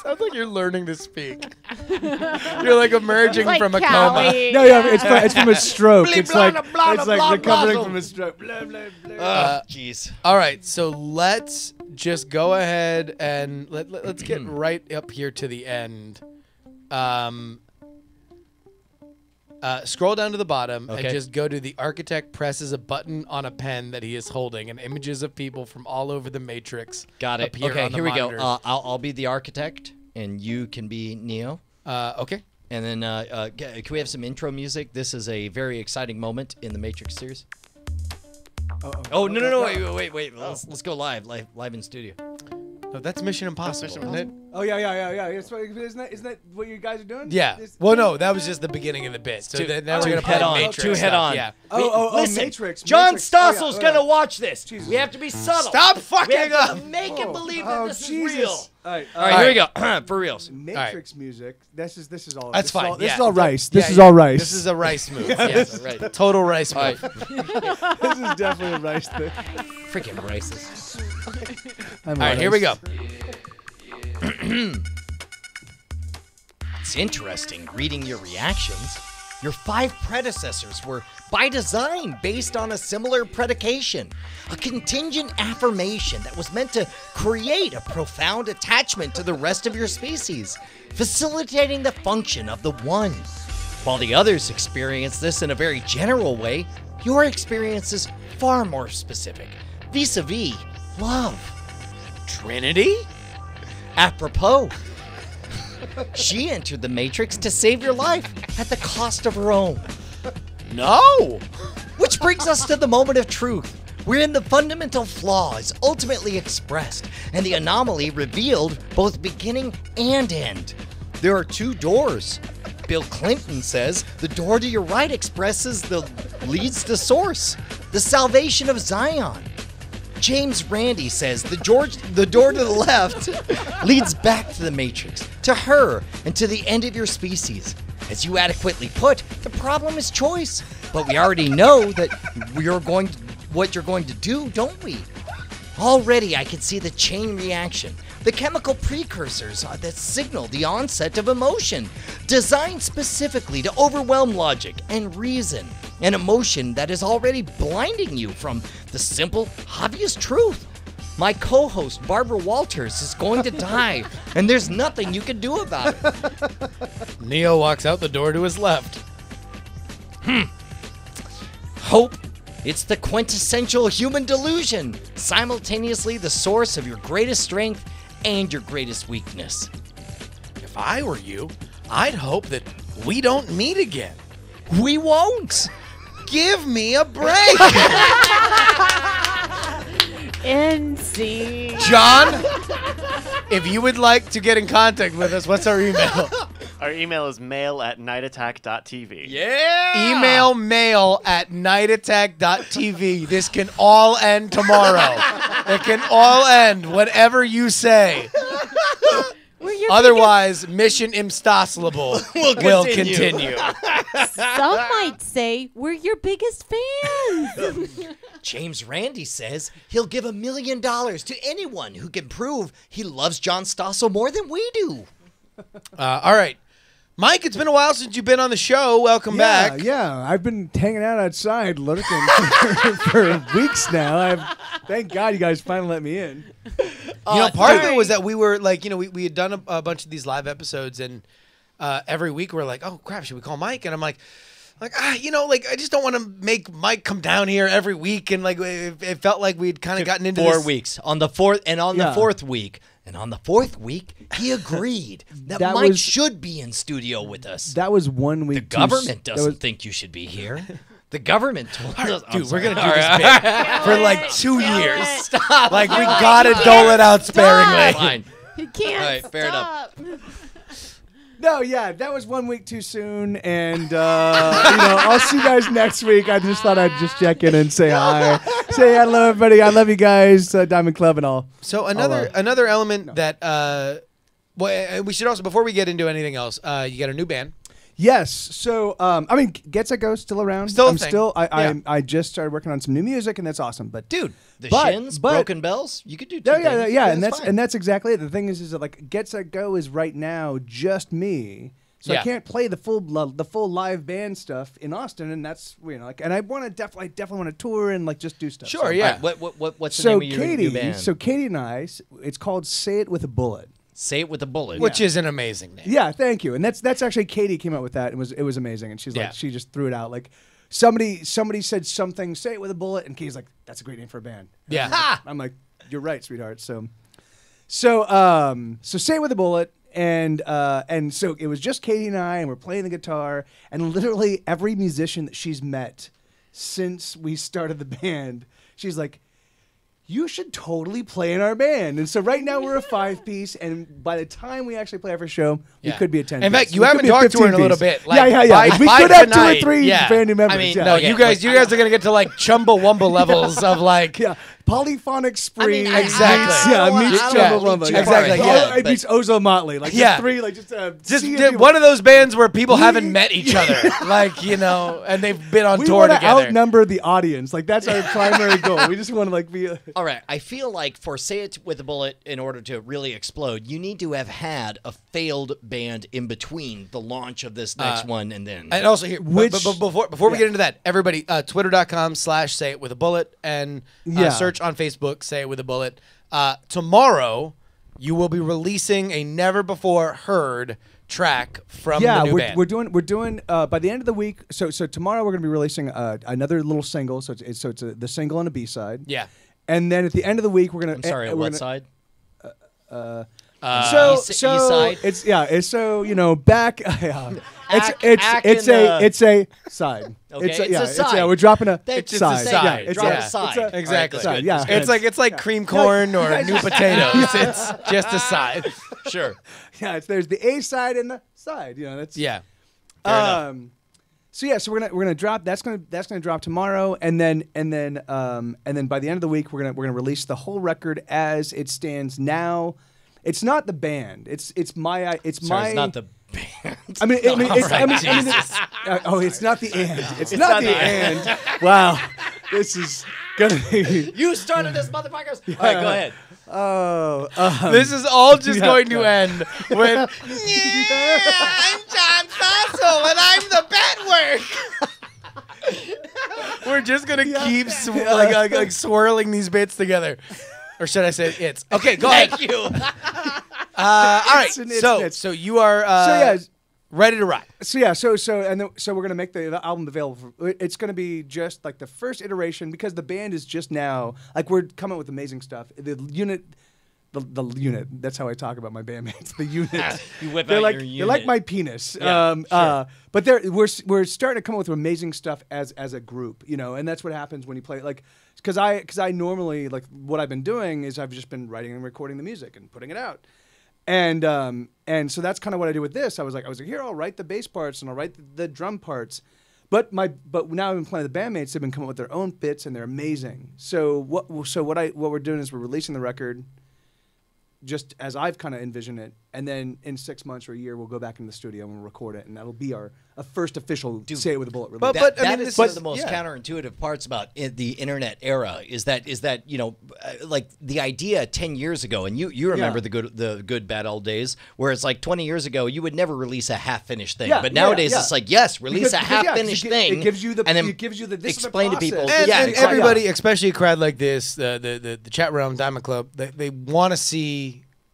Speaker 2: sounds like you're learning to speak. You're like emerging
Speaker 4: Like
Speaker 2: from a
Speaker 4: Callie.
Speaker 3: No, yeah, it's from a stroke.
Speaker 6: Blah,
Speaker 3: It's
Speaker 6: blah,
Speaker 3: like
Speaker 6: blah, blah,
Speaker 3: it's like
Speaker 6: blah,
Speaker 3: recovering
Speaker 6: blah.
Speaker 3: from a stroke. Blah, blah, blah.
Speaker 6: Jeez.
Speaker 2: All right, so let's just go ahead and let's get right up here to the end. Scroll down to the bottom and
Speaker 6: Okay.
Speaker 2: just go to the architect presses a button on a pen that he is holding, and images of people from all over the Matrix.
Speaker 6: Got it.
Speaker 2: appear
Speaker 6: Okay,
Speaker 2: on the
Speaker 6: here we go.
Speaker 2: monitors.
Speaker 6: I'll be the architect, and you can be Neo.
Speaker 2: Okay.
Speaker 6: And then can we have some intro music? This is a very exciting moment in the Matrix series. Oh no! Wait! Let's go live in studio.
Speaker 2: Oh, that's Mission Impossible, isn't it?
Speaker 3: Oh yeah. Isn't that what you guys are doing?
Speaker 2: Yeah.
Speaker 3: This-
Speaker 2: Well, no, that was just the beginning of the bit. So now we're gonna play
Speaker 6: head on.
Speaker 2: Matrix
Speaker 6: Two head
Speaker 2: stuff,
Speaker 6: on.
Speaker 2: Yeah.
Speaker 6: Listen,
Speaker 3: Matrix.
Speaker 6: John
Speaker 3: Matrix. Oh, yeah,
Speaker 6: Stossel's
Speaker 3: oh,
Speaker 6: gonna
Speaker 3: yeah.
Speaker 6: watch this.
Speaker 3: Jesus.
Speaker 6: We have to be subtle.
Speaker 2: Stop
Speaker 6: We
Speaker 2: fucking
Speaker 6: have to
Speaker 2: up.
Speaker 6: make him believe that this
Speaker 3: Jesus.
Speaker 6: is real.
Speaker 3: All right.
Speaker 6: All right, here we go. For reals.
Speaker 3: Matrix music. This is all.
Speaker 2: That's fine.
Speaker 3: This
Speaker 2: yeah.
Speaker 3: is all rice.
Speaker 2: Yeah,
Speaker 3: This is all rice.
Speaker 2: This is a rice move.
Speaker 6: Yes,
Speaker 2: yes.
Speaker 6: right.
Speaker 2: Total rice
Speaker 6: All
Speaker 2: move.
Speaker 6: right.
Speaker 3: This is definitely a rice thing.
Speaker 6: Freaking racist.
Speaker 3: All
Speaker 2: All right, here we go.
Speaker 6: It's interesting reading your reactions. Your 5 predecessors were, by design, based on a similar predication, a contingent affirmation that was meant to create a profound attachment to the rest of your species, facilitating the function of the one. While the others experience this in a very general way, your experience is far more specific, vis-a-vis love.
Speaker 2: Trinity?
Speaker 6: Apropos, She entered the Matrix to save your life at the cost of her own.
Speaker 2: No.
Speaker 6: Which brings us to the moment of truth, wherein the fundamental flaw is ultimately expressed and the anomaly revealed both beginning and end. There are two doors. Bill Clinton says the door to your right leads to source, the salvation of Zion. James Randi says the door to the left leads back to the Matrix, to her, and to the end of your species. As you adequately put, the problem is choice. But we already know that what you're going to do, don't we? Already I can see the chain reaction, the chemical precursors that signal the onset of emotion, designed specifically to overwhelm logic and reason, an emotion that is already blinding you from the simple, obvious truth. My co-host, Barbara Walters, is going to die, and there's nothing you can do about it.
Speaker 2: Neo walks out the door to his left.
Speaker 6: Hope. It's the quintessential human delusion, simultaneously the source of your greatest strength and your greatest weakness.
Speaker 2: If I were you, I'd hope that we don't meet again.
Speaker 6: We won't.
Speaker 2: Give me a break.
Speaker 4: NC.
Speaker 2: John, if you would like to get in contact with us, what's our email?
Speaker 5: Our email is mail@nightattack.tv.
Speaker 6: Yeah.
Speaker 2: Email mail@nightattack.tv. This can all end tomorrow. It can all end whatever you say. Otherwise, Mission ImStosselable will continue.
Speaker 4: Some might say we're your biggest fans.
Speaker 6: James Randi says he'll give $1 million to anyone who can prove he loves John Stossel more than we do.
Speaker 2: All right. Mike, it's been a while since you've been on the show. Welcome back.
Speaker 3: Yeah, I've been hanging out outside lurking for weeks now. Thank God you guys finally let me in.
Speaker 2: Part of it was that we were like, we had done a bunch of these live episodes, and every week we're like, oh crap, should we call Mike? And I'm like, I just don't want to make Mike come down here every week, and like it felt like we'd kind of gotten into
Speaker 6: 4
Speaker 2: this.
Speaker 6: weeks on the fourth, and on the fourth week. And on the fourth week, he agreed that Mike should be in studio with us.
Speaker 3: That was 1 week.
Speaker 6: The government doesn't think you should be here. The government told us.
Speaker 2: Dude, we're going to do this bit for like 2 years. Stop. Like, we got to dole it out sparingly.
Speaker 6: Fine.
Speaker 4: He can't
Speaker 6: All right, fair enough.
Speaker 3: No, yeah, that was 1 week too soon, and I'll see you guys next week. I just thought I'd just check in and say hi, say hello, everybody. I love you guys, Diamond Club and all.
Speaker 2: So another element that we should also, before we get into anything else, you got a new band.
Speaker 3: Yes. So, Get Set Go still around.
Speaker 2: Still a thing.
Speaker 3: I just started working on some new music, and that's awesome. But
Speaker 6: dude, Shins, Broken Bells, you could do two things.
Speaker 3: Yeah, and that's exactly it. The thing is that like Get Set Go is right now just me, so I can't play the full live band stuff in Austin, and that's and I want to definitely want to tour and like just do stuff.
Speaker 2: Sure,
Speaker 3: so,
Speaker 2: yeah.
Speaker 6: What's the name of your new band?
Speaker 3: So Katie and I, it's called Say It With a Bullet.
Speaker 6: Say It With a Bullet,
Speaker 2: which is an amazing name.
Speaker 3: Yeah, thank you. And that's actually Katie came up with that. It was amazing, and she's like she just threw it out like somebody said something. Say it with a bullet, and Katie's like, that's a great name for a band.
Speaker 2: Yeah,
Speaker 3: I'm like, you're right, sweetheart. So Say It With a Bullet, and so it was just Katie and I, and we're playing the guitar, and literally every musician that she's met since we started the band, she's like, you should totally play in our band. And so right now we're a 5-piece, and by the time we actually play our first show, we could be a 10-piece.
Speaker 2: In fact, you haven't talked to her in a little bit.
Speaker 3: Like, we could have 2 or 3 brand new members.
Speaker 2: I mean, no, you guys are going to get to like Chumbawamba levels of like...
Speaker 3: Polyphonic Spree.
Speaker 2: Exactly.
Speaker 3: Meets Chumbawamba.
Speaker 2: Exactly.
Speaker 3: It meets Ozo Motley. Like just 3, like
Speaker 2: just one of those bands where people haven't met each other. Like, and they've been on tour together.
Speaker 3: We want to outnumber the audience. Like that's our primary goal. We just want to like be
Speaker 6: All right, I feel like for Say It With a Bullet, in order to really explode, you need to have had a failed band in between the launch of this next one and then.
Speaker 2: And also here, before we get into that, everybody, twitter.com/sayitwithabullet and search on Facebook, Say It With a Bullet. Tomorrow, you will be releasing a never before heard track from the new band.
Speaker 3: We're doing by the end of the week. So tomorrow we're going to be releasing another little single. So it's the single and a B-side.
Speaker 2: Yeah.
Speaker 3: And then at the end of the week we're going to.
Speaker 6: I'm sorry, what side? East side?
Speaker 3: it's it's so back. It's a side.
Speaker 6: Okay,
Speaker 3: It's
Speaker 6: it's a side.
Speaker 3: we're dropping a
Speaker 6: It's a
Speaker 3: side.
Speaker 6: side.
Speaker 3: Yeah, it's
Speaker 6: Drop
Speaker 3: a
Speaker 6: a side.
Speaker 3: it's a-
Speaker 2: Exactly.
Speaker 3: Side, yeah.
Speaker 2: It's like cream corn or new potatoes. It's just a side.
Speaker 6: Sure.
Speaker 3: Yeah, there's the A side and the side. That's
Speaker 2: Yeah.
Speaker 3: So we're gonna drop. That's gonna drop tomorrow, and then by the end of the week we're gonna release the whole record as it stands now. It's not the band. It's my.
Speaker 6: It's not the band.
Speaker 3: I mean, it's not the and. It's not the and. Wow, this is gonna be.
Speaker 6: You started this, motherfuckers. All right, go ahead.
Speaker 3: Oh,
Speaker 2: This is all just going to
Speaker 3: yeah.
Speaker 2: end with, I'm John Stossel and I'm the Betwork. We're just going to keep like swirling these bits together. Or should I say it's? Okay, go ahead.
Speaker 6: Thank you.
Speaker 2: All right,
Speaker 3: It's-
Speaker 2: so you are ready to rock.
Speaker 3: So we're gonna make the album available. It's gonna be just like the first iteration because the band is just now like we're coming up with amazing stuff. The unit. That's how I talk about my bandmates. The unit.
Speaker 6: You whip
Speaker 3: they're
Speaker 6: out
Speaker 3: like
Speaker 6: your unit.
Speaker 3: they're like my penis.
Speaker 6: Yeah, sure.
Speaker 3: But we're starting to come up with amazing stuff as a group, and that's what happens when you play like because I normally like what I've been doing is I've just been writing and recording the music and putting it out. And so that's kind of what I did with this. I was like, here, I'll write the bass parts and I'll write the drum parts. But now I've been playing the bandmates. They've been coming up with their own bits and they're amazing. So what we're doing is we're releasing the record just as I've kind of envisioned it, and then in 6 months or a year we'll go back in the studio and we'll record it, and that'll be our first official Say It With a Bullet release.
Speaker 2: But I
Speaker 6: that
Speaker 2: mean,
Speaker 6: is
Speaker 2: this
Speaker 6: one
Speaker 2: is-
Speaker 6: of the most
Speaker 2: yeah.
Speaker 6: counterintuitive parts about the internet era is that like the idea 10 years ago, and you remember the good bad old days where it's like 20 years ago you would never release a half finished thing, but nowadays it's like release a half finished thing.
Speaker 3: It gives you the
Speaker 6: and then
Speaker 3: it gives you the this
Speaker 6: explain
Speaker 3: is the
Speaker 6: to people.
Speaker 3: process.
Speaker 2: And
Speaker 6: exactly.
Speaker 2: everybody, especially a crowd like this, the chat room Diamond Club, they want to see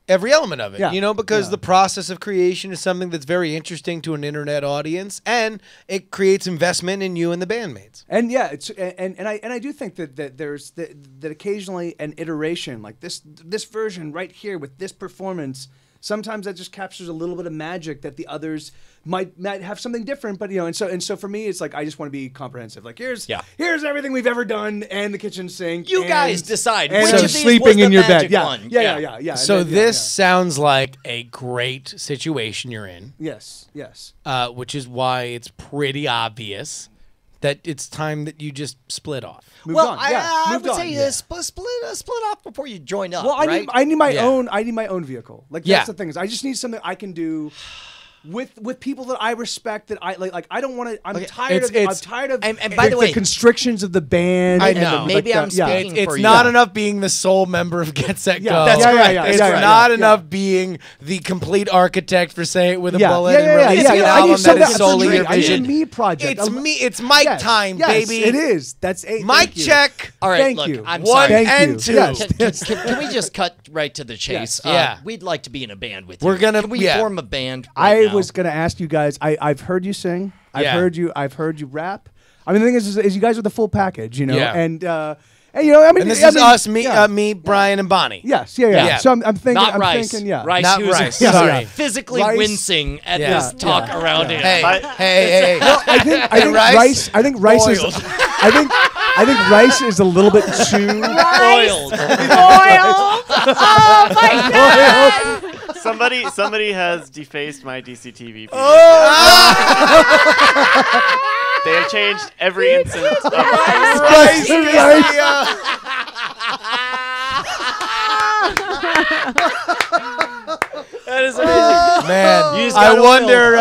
Speaker 2: every element of it, because the process of creation is something that's very interesting to an internet audience, and it creates investment in you and the bandmates.
Speaker 3: And I do think that there's that occasionally an iteration like this version right here with this performance. Sometimes that just captures a little bit of magic that the others might have something different, but and so for me it's like I just want to be comprehensive. Like here's everything we've ever done and the kitchen sink.
Speaker 6: You guys decide
Speaker 3: and
Speaker 6: which of these
Speaker 3: sleeping
Speaker 6: was the
Speaker 3: in your
Speaker 6: magic
Speaker 3: bed.
Speaker 6: one.
Speaker 3: Yeah.
Speaker 2: So
Speaker 3: And then,
Speaker 2: this sounds like a great situation you're in,
Speaker 3: yes.
Speaker 2: which is why it's pretty obvious that it's time that you just split off.
Speaker 3: Moved
Speaker 6: Well,
Speaker 3: on.
Speaker 6: I
Speaker 3: Moved
Speaker 6: would
Speaker 3: on.
Speaker 6: say split off before you join up.
Speaker 3: Well,
Speaker 6: right?
Speaker 3: I need my
Speaker 2: Yeah.
Speaker 3: own. I need my own vehicle. Like
Speaker 2: Yeah.
Speaker 3: that's the thing is, I just need something I can do with people that I respect. That I like. I don't want to. I'm tired of. I'm tired of.
Speaker 6: And by the way-
Speaker 3: constrictions of the band.
Speaker 2: I
Speaker 3: and
Speaker 2: know.
Speaker 3: the-
Speaker 6: Maybe
Speaker 3: like
Speaker 6: I'm
Speaker 3: the- yeah.
Speaker 6: speaking
Speaker 2: It's
Speaker 6: for
Speaker 2: not
Speaker 6: you.
Speaker 2: enough being the sole member of Get Set Go.
Speaker 3: Yeah, that's correct.
Speaker 2: It's
Speaker 3: Yeah,
Speaker 2: not
Speaker 3: yeah.
Speaker 2: enough being the complete architect for Say It With a
Speaker 3: Yeah,
Speaker 2: Bullet
Speaker 3: yeah,
Speaker 2: and
Speaker 3: yeah,
Speaker 2: releasing
Speaker 3: yeah,
Speaker 2: an
Speaker 3: yeah. I
Speaker 2: album
Speaker 3: need some
Speaker 2: that is
Speaker 3: that's
Speaker 2: solely
Speaker 3: a
Speaker 2: your
Speaker 3: dream. I need a
Speaker 2: vision.
Speaker 3: me project.
Speaker 2: It's Mike
Speaker 3: Yes,
Speaker 2: time,
Speaker 3: yes,
Speaker 2: baby.
Speaker 3: it is. That's a
Speaker 2: Mike
Speaker 3: thank you.
Speaker 2: check.
Speaker 6: All right,
Speaker 3: Thank
Speaker 6: look,
Speaker 3: you.
Speaker 6: I'm
Speaker 2: One
Speaker 6: sorry.
Speaker 3: Thank
Speaker 2: and
Speaker 3: you.
Speaker 2: two.
Speaker 3: Yes.
Speaker 6: Can we just cut right to the chase?
Speaker 2: Yeah.
Speaker 6: We'd like to be in a band with you.
Speaker 2: We're gonna-
Speaker 6: Can we
Speaker 2: yeah.
Speaker 6: form a band right
Speaker 3: I
Speaker 6: now?
Speaker 3: was gonna ask you guys. I've heard you sing. I've
Speaker 2: Yeah.
Speaker 3: heard you rap. I mean, the thing is you guys are the full package,
Speaker 2: Yeah.
Speaker 3: and I mean,
Speaker 2: And this
Speaker 3: I
Speaker 2: is
Speaker 3: mean,
Speaker 2: us, me,
Speaker 3: yeah.
Speaker 2: me, Brian, and Bonnie.
Speaker 3: Yes,
Speaker 2: Yeah.
Speaker 3: So I'm thinking,
Speaker 6: Not Rice. Rice,
Speaker 2: Not
Speaker 6: who's
Speaker 2: Rice,
Speaker 3: yeah.
Speaker 2: sorry.
Speaker 6: physically
Speaker 3: Rice.
Speaker 6: wincing at
Speaker 2: Yeah.
Speaker 6: this talk
Speaker 3: Yeah.
Speaker 6: around
Speaker 3: Yeah.
Speaker 6: him.
Speaker 2: Hey,
Speaker 5: But-
Speaker 2: hey.
Speaker 3: I think
Speaker 2: Rice?
Speaker 3: Rice. I think Rice is.
Speaker 2: Boiled.
Speaker 3: I think Rice is a little bit too.
Speaker 6: Oiled.
Speaker 4: Oil. Oh my God.
Speaker 5: Somebody has defaced my DCTV. They have changed every instance of
Speaker 2: Rice,
Speaker 6: That is amazing.
Speaker 2: Man,
Speaker 6: You just
Speaker 2: I
Speaker 6: got
Speaker 2: wonder.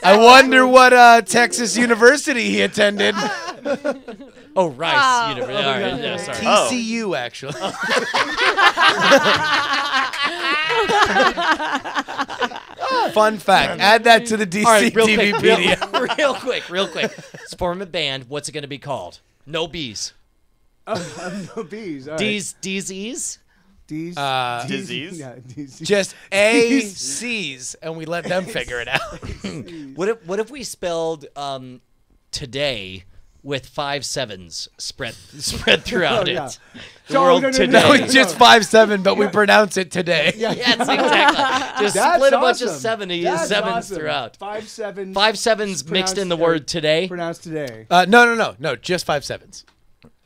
Speaker 2: I wonder what Texas University he attended.
Speaker 6: Oh, Rice. All right, yeah, sorry.
Speaker 5: Oh.
Speaker 2: TCU, actually. Fun fact. Add that to the DC
Speaker 6: All right, real
Speaker 2: TV
Speaker 6: quick,
Speaker 2: media.
Speaker 6: real quick. Let's form a band. What's it going to be called? No B's.
Speaker 3: No B's. All right.
Speaker 6: D's, E's?
Speaker 3: D's.
Speaker 5: Disease?
Speaker 3: Yeah, D's.
Speaker 2: Just A C's, and we let them figure it out.
Speaker 6: What if we spelled today with 5 sevens spread throughout
Speaker 3: yeah.
Speaker 6: it. The
Speaker 3: So,
Speaker 6: world
Speaker 3: no,
Speaker 6: today.
Speaker 2: No, it's just 5-7, but we pronounce it today.
Speaker 6: Yes, exactly. Just
Speaker 3: That's
Speaker 6: split a bunch of
Speaker 3: awesome.
Speaker 6: 70
Speaker 3: That's
Speaker 6: sevens
Speaker 3: awesome.
Speaker 6: throughout.
Speaker 3: 5 sevens.
Speaker 6: 5 sevens mixed in the word today.
Speaker 3: Pronounced today.
Speaker 2: No, just 5-7s.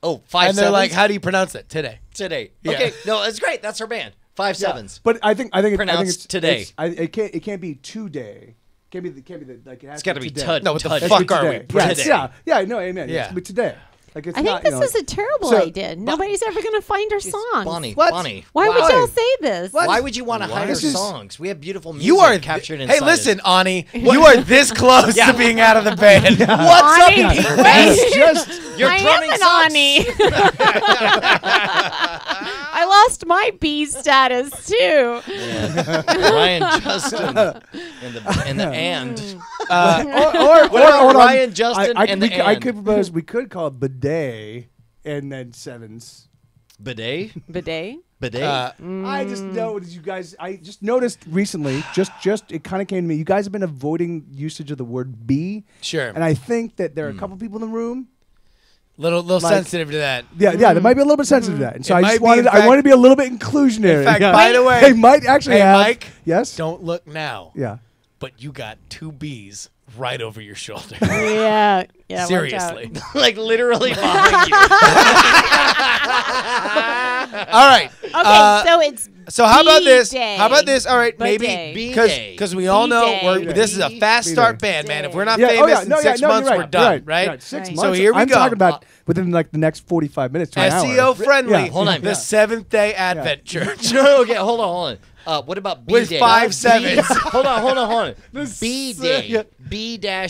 Speaker 6: Oh, 5
Speaker 2: And they're
Speaker 6: sevens?
Speaker 2: like, how do you pronounce that? Today.
Speaker 6: Today.
Speaker 2: Yeah.
Speaker 6: Okay, no, it's great. That's our band. 5 sevens.
Speaker 3: But I think
Speaker 6: Pronounced
Speaker 3: it's
Speaker 6: today.
Speaker 3: It can't be today. Can't be like it has
Speaker 6: It's got to be
Speaker 3: today.
Speaker 6: tud.
Speaker 2: No, what the
Speaker 6: tud.
Speaker 3: It has to
Speaker 2: fuck
Speaker 3: be
Speaker 2: are we?
Speaker 3: today. Yeah,
Speaker 6: Today.
Speaker 3: yeah, no, amen.
Speaker 2: Yeah.
Speaker 3: It's be today. Like it's
Speaker 4: I
Speaker 3: not,
Speaker 4: think
Speaker 3: you
Speaker 4: this
Speaker 3: know,
Speaker 4: is a terrible
Speaker 3: so-
Speaker 4: idea. Nobody's ever going to find our songs.
Speaker 6: Bonnie,
Speaker 3: What?
Speaker 6: Bonnie.
Speaker 4: Why would
Speaker 3: Why?
Speaker 4: y'all say this?
Speaker 6: Why would you want to hide our
Speaker 3: This is-
Speaker 6: songs? We have beautiful music
Speaker 2: You are
Speaker 6: captured inside
Speaker 2: Hey, listen,
Speaker 6: it.
Speaker 2: Ani, you are this close to being out of the band.
Speaker 6: What's
Speaker 4: Ani,
Speaker 6: up, Pete?
Speaker 3: It's just
Speaker 6: Your
Speaker 4: I
Speaker 6: drumming
Speaker 4: am
Speaker 6: sucks.
Speaker 4: an Ani. I lost my B status too.
Speaker 6: Ryan Justin and the and.
Speaker 3: or
Speaker 6: What about
Speaker 3: hold on.
Speaker 6: Ryan Justin and the
Speaker 3: I
Speaker 6: and?
Speaker 3: could propose we could call it bidet and then sevens.
Speaker 6: Bidet?
Speaker 4: Bidet.
Speaker 6: Bidet?
Speaker 3: I just know that you guys. I just noticed recently. Just it kind of came to me. You guys have been avoiding usage of the word "be,"
Speaker 2: Sure.
Speaker 3: and I think that there are a couple people in the room.
Speaker 2: Little
Speaker 3: Like-
Speaker 2: sensitive to that.
Speaker 3: Yeah, that might be a little bit sensitive to that, and so
Speaker 2: It
Speaker 3: I
Speaker 2: might
Speaker 3: just
Speaker 2: be,
Speaker 3: wanted.
Speaker 2: in
Speaker 3: I
Speaker 2: fact-
Speaker 3: wanted to be a little bit inclusionary.
Speaker 2: In fact,
Speaker 3: Yeah.
Speaker 2: by the way,
Speaker 3: they might actually
Speaker 2: hey,
Speaker 3: have.
Speaker 2: Mike,
Speaker 3: Yes.
Speaker 2: don't look now,
Speaker 3: Yeah.
Speaker 2: but you got 2 B's right over your shoulder.
Speaker 4: Yeah. Yeah. watch
Speaker 2: Seriously.
Speaker 6: like literally behind you.
Speaker 2: All right.
Speaker 4: out. Okay, so it's
Speaker 2: So how about this?
Speaker 4: B-day.
Speaker 2: How about this? All right, maybe
Speaker 4: Bidet.
Speaker 6: B-day.
Speaker 2: because we all know
Speaker 4: B-day.
Speaker 2: this is a fast
Speaker 3: B-day.
Speaker 2: start band, man. If we're not
Speaker 3: Yeah.
Speaker 2: famous in 6
Speaker 3: you're
Speaker 2: months,
Speaker 3: right,
Speaker 2: we're done,
Speaker 3: you're
Speaker 2: right?
Speaker 3: right. 6
Speaker 4: Right.
Speaker 3: months.
Speaker 2: So here we
Speaker 3: I'm
Speaker 2: go.
Speaker 3: talking about within like the next 45 minutes to an hour.
Speaker 2: SEO friendly.
Speaker 3: Yeah.
Speaker 6: Hold on.
Speaker 2: The Seventh Day Advent Church.
Speaker 6: No, okay, hold on. What about B
Speaker 2: With
Speaker 6: day?
Speaker 2: 5 sevens.
Speaker 6: Hold on.
Speaker 3: This-
Speaker 6: B
Speaker 3: yeah.
Speaker 6: day. B-day.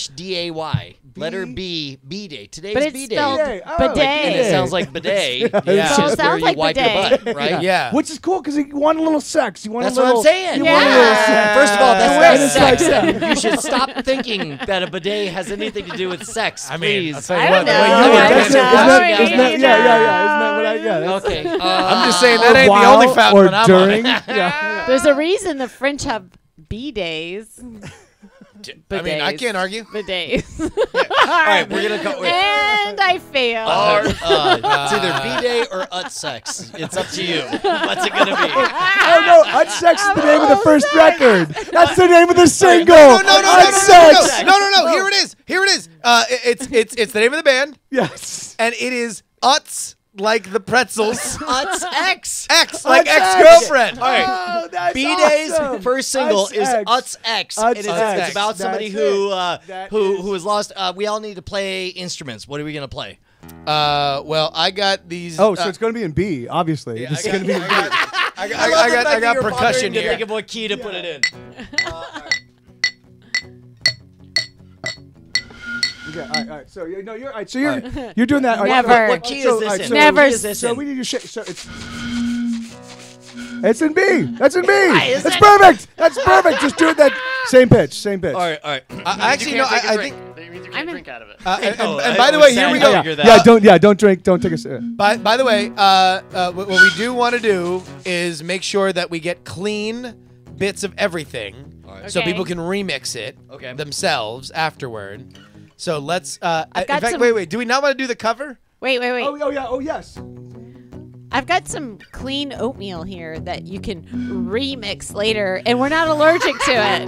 Speaker 6: Letter B. B day. Today's
Speaker 4: But it's
Speaker 6: B day.
Speaker 4: spelled
Speaker 3: Bidet. Oh,
Speaker 4: bidet.
Speaker 6: And it sounds like bidet.
Speaker 2: Yeah.
Speaker 6: Which is
Speaker 4: Sounds
Speaker 6: where you
Speaker 4: like
Speaker 6: wipe
Speaker 4: bidet.
Speaker 6: your butt, right?
Speaker 2: Yeah.
Speaker 3: Which is cool because you want a little sex. You want
Speaker 6: That's
Speaker 3: a
Speaker 6: what
Speaker 3: little.
Speaker 6: I'm saying.
Speaker 3: You want a little
Speaker 2: Yeah.
Speaker 3: sex.
Speaker 6: First of all, that's
Speaker 3: And
Speaker 6: not
Speaker 3: it's
Speaker 6: sex.
Speaker 3: like-
Speaker 6: You should stop thinking that a bidet has anything to do with sex.
Speaker 2: I mean, I'll
Speaker 6: please.
Speaker 2: tell you
Speaker 4: I
Speaker 2: what,
Speaker 4: don't
Speaker 2: the
Speaker 4: know.
Speaker 2: way you
Speaker 6: I
Speaker 2: look
Speaker 6: don't
Speaker 2: at
Speaker 6: know.
Speaker 2: it-
Speaker 3: Isn't that,
Speaker 6: Isn't
Speaker 3: isn't that, yeah. Isn't that what I got?
Speaker 6: Okay.
Speaker 2: I'm just saying that
Speaker 3: Or
Speaker 2: ain't the
Speaker 3: while
Speaker 2: only fountain
Speaker 3: or
Speaker 2: when I'm
Speaker 3: during.
Speaker 2: on it.
Speaker 3: Yeah.
Speaker 4: There's a reason the French have B-days.
Speaker 2: I mean, I can't argue.
Speaker 4: Bidets.
Speaker 6: All right, we're gonna go.
Speaker 4: And I failed.
Speaker 6: It's either B-day or ut sex. It's up to you. What's it gonna be?
Speaker 3: Oh no, Unsex is the name of the
Speaker 4: Oh,
Speaker 3: first
Speaker 4: sorry.
Speaker 3: record. That's the name of the single.
Speaker 2: No.
Speaker 3: Unsex.
Speaker 2: Here it is. It's the name of the band,
Speaker 3: Yes.
Speaker 2: and it is Utz like the pretzels.
Speaker 6: Ut's X.
Speaker 2: X like
Speaker 3: Utz X.
Speaker 2: ex-girlfriend.
Speaker 6: All right.
Speaker 3: Oh, that's
Speaker 6: B-Day's
Speaker 3: awesome.
Speaker 6: first single is
Speaker 3: Utz
Speaker 6: Ut's X.
Speaker 3: Utz
Speaker 6: It is
Speaker 3: X.
Speaker 6: it's about somebody
Speaker 3: That's
Speaker 6: who
Speaker 3: it. That
Speaker 6: who has lost. We all need to play instruments. What are we gonna play?
Speaker 2: Well, I got these.
Speaker 3: Oh, so it's going to be in B, obviously. It's going to be in B.
Speaker 2: I got percussion
Speaker 6: to
Speaker 2: here.
Speaker 6: think of what key to put it in.
Speaker 3: Okay, all right. So you're all right. So you're doing that. All right,
Speaker 4: Never.
Speaker 6: What key
Speaker 3: so,
Speaker 6: is this
Speaker 3: all right,
Speaker 6: in?
Speaker 3: so-
Speaker 4: Never.
Speaker 6: What key is this
Speaker 3: So
Speaker 6: in?
Speaker 3: we need to shake. So it's in B. That's in B.
Speaker 6: is
Speaker 3: That's
Speaker 6: it?
Speaker 3: perfect. That's perfect. Just do it that same pitch. Same pitch.
Speaker 6: All right.
Speaker 2: Actually, no. I think.
Speaker 5: That means you
Speaker 4: I'm
Speaker 5: can't
Speaker 4: in-
Speaker 5: drink out of it.
Speaker 2: And by the way, here we go.
Speaker 6: Figure that
Speaker 3: Yeah,
Speaker 6: out.
Speaker 3: don't drink. Don't take a sip.
Speaker 2: By the way, what we do want to do is make sure that we get clean bits of everything,
Speaker 6: right.
Speaker 2: so
Speaker 4: Okay.
Speaker 2: people can remix it
Speaker 6: Okay.
Speaker 2: themselves afterward. So let's. In
Speaker 4: got
Speaker 2: fact,
Speaker 4: some-
Speaker 2: wait. Do we not want to do the cover?
Speaker 4: Wait.
Speaker 3: Oh yeah. Oh yes.
Speaker 4: I've got some clean oatmeal here that you can remix later, and we're not allergic to it.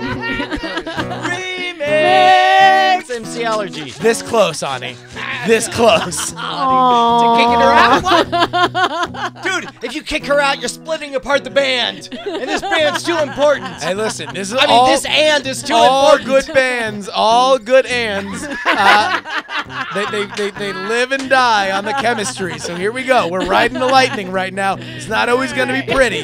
Speaker 6: Remix. MC Allergy.
Speaker 2: This close, Ani. This close.
Speaker 6: Kicking her out? Dude, if you kick her out, you're splitting apart the band. And this band's too important.
Speaker 2: Hey, listen. This is
Speaker 6: I mean,
Speaker 2: all.
Speaker 6: this and is too
Speaker 2: all
Speaker 6: important.
Speaker 2: good bands, all good ands. They live and die on the chemistry. So here we go. We're riding the lightning right now. It's not always going to be pretty.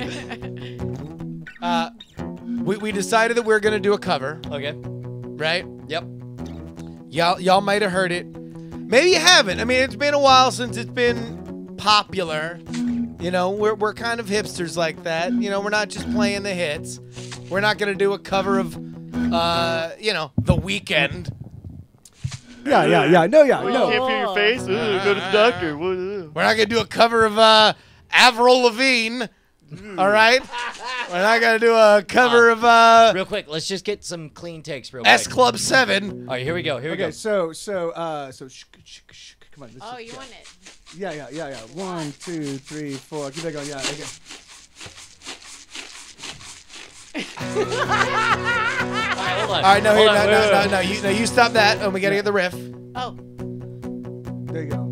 Speaker 2: We decided that we are going to do a cover,
Speaker 6: Okay.
Speaker 2: right?
Speaker 6: Yep.
Speaker 2: Y'all might have heard it. Maybe you haven't. I mean, it's been a while since it's been popular. You know, we're kind of hipsters like that. You know, we're not just playing the hits. We're not going to do a cover of, The Weeknd.
Speaker 3: Yeah. No.
Speaker 5: Can't feel your face. Ooh, go to the doctor.
Speaker 2: We're not going to do a cover of Avril Lavigne. All right? We're not going to do a cover of
Speaker 6: Real quick, let's just get some clean takes real quick.
Speaker 2: S Club 7.
Speaker 6: All right, here we go.
Speaker 3: Okay. So. Come on.
Speaker 4: Oh, you want it?
Speaker 3: Yeah. 1, 2, 3, 4. Keep that going. Yeah. Okay.
Speaker 6: Hold on.
Speaker 2: All right, no,
Speaker 6: Hold
Speaker 2: here,
Speaker 6: on,
Speaker 2: no,
Speaker 6: wait.
Speaker 2: you stop that, and we gotta get the riff.
Speaker 4: Oh.
Speaker 3: There you go.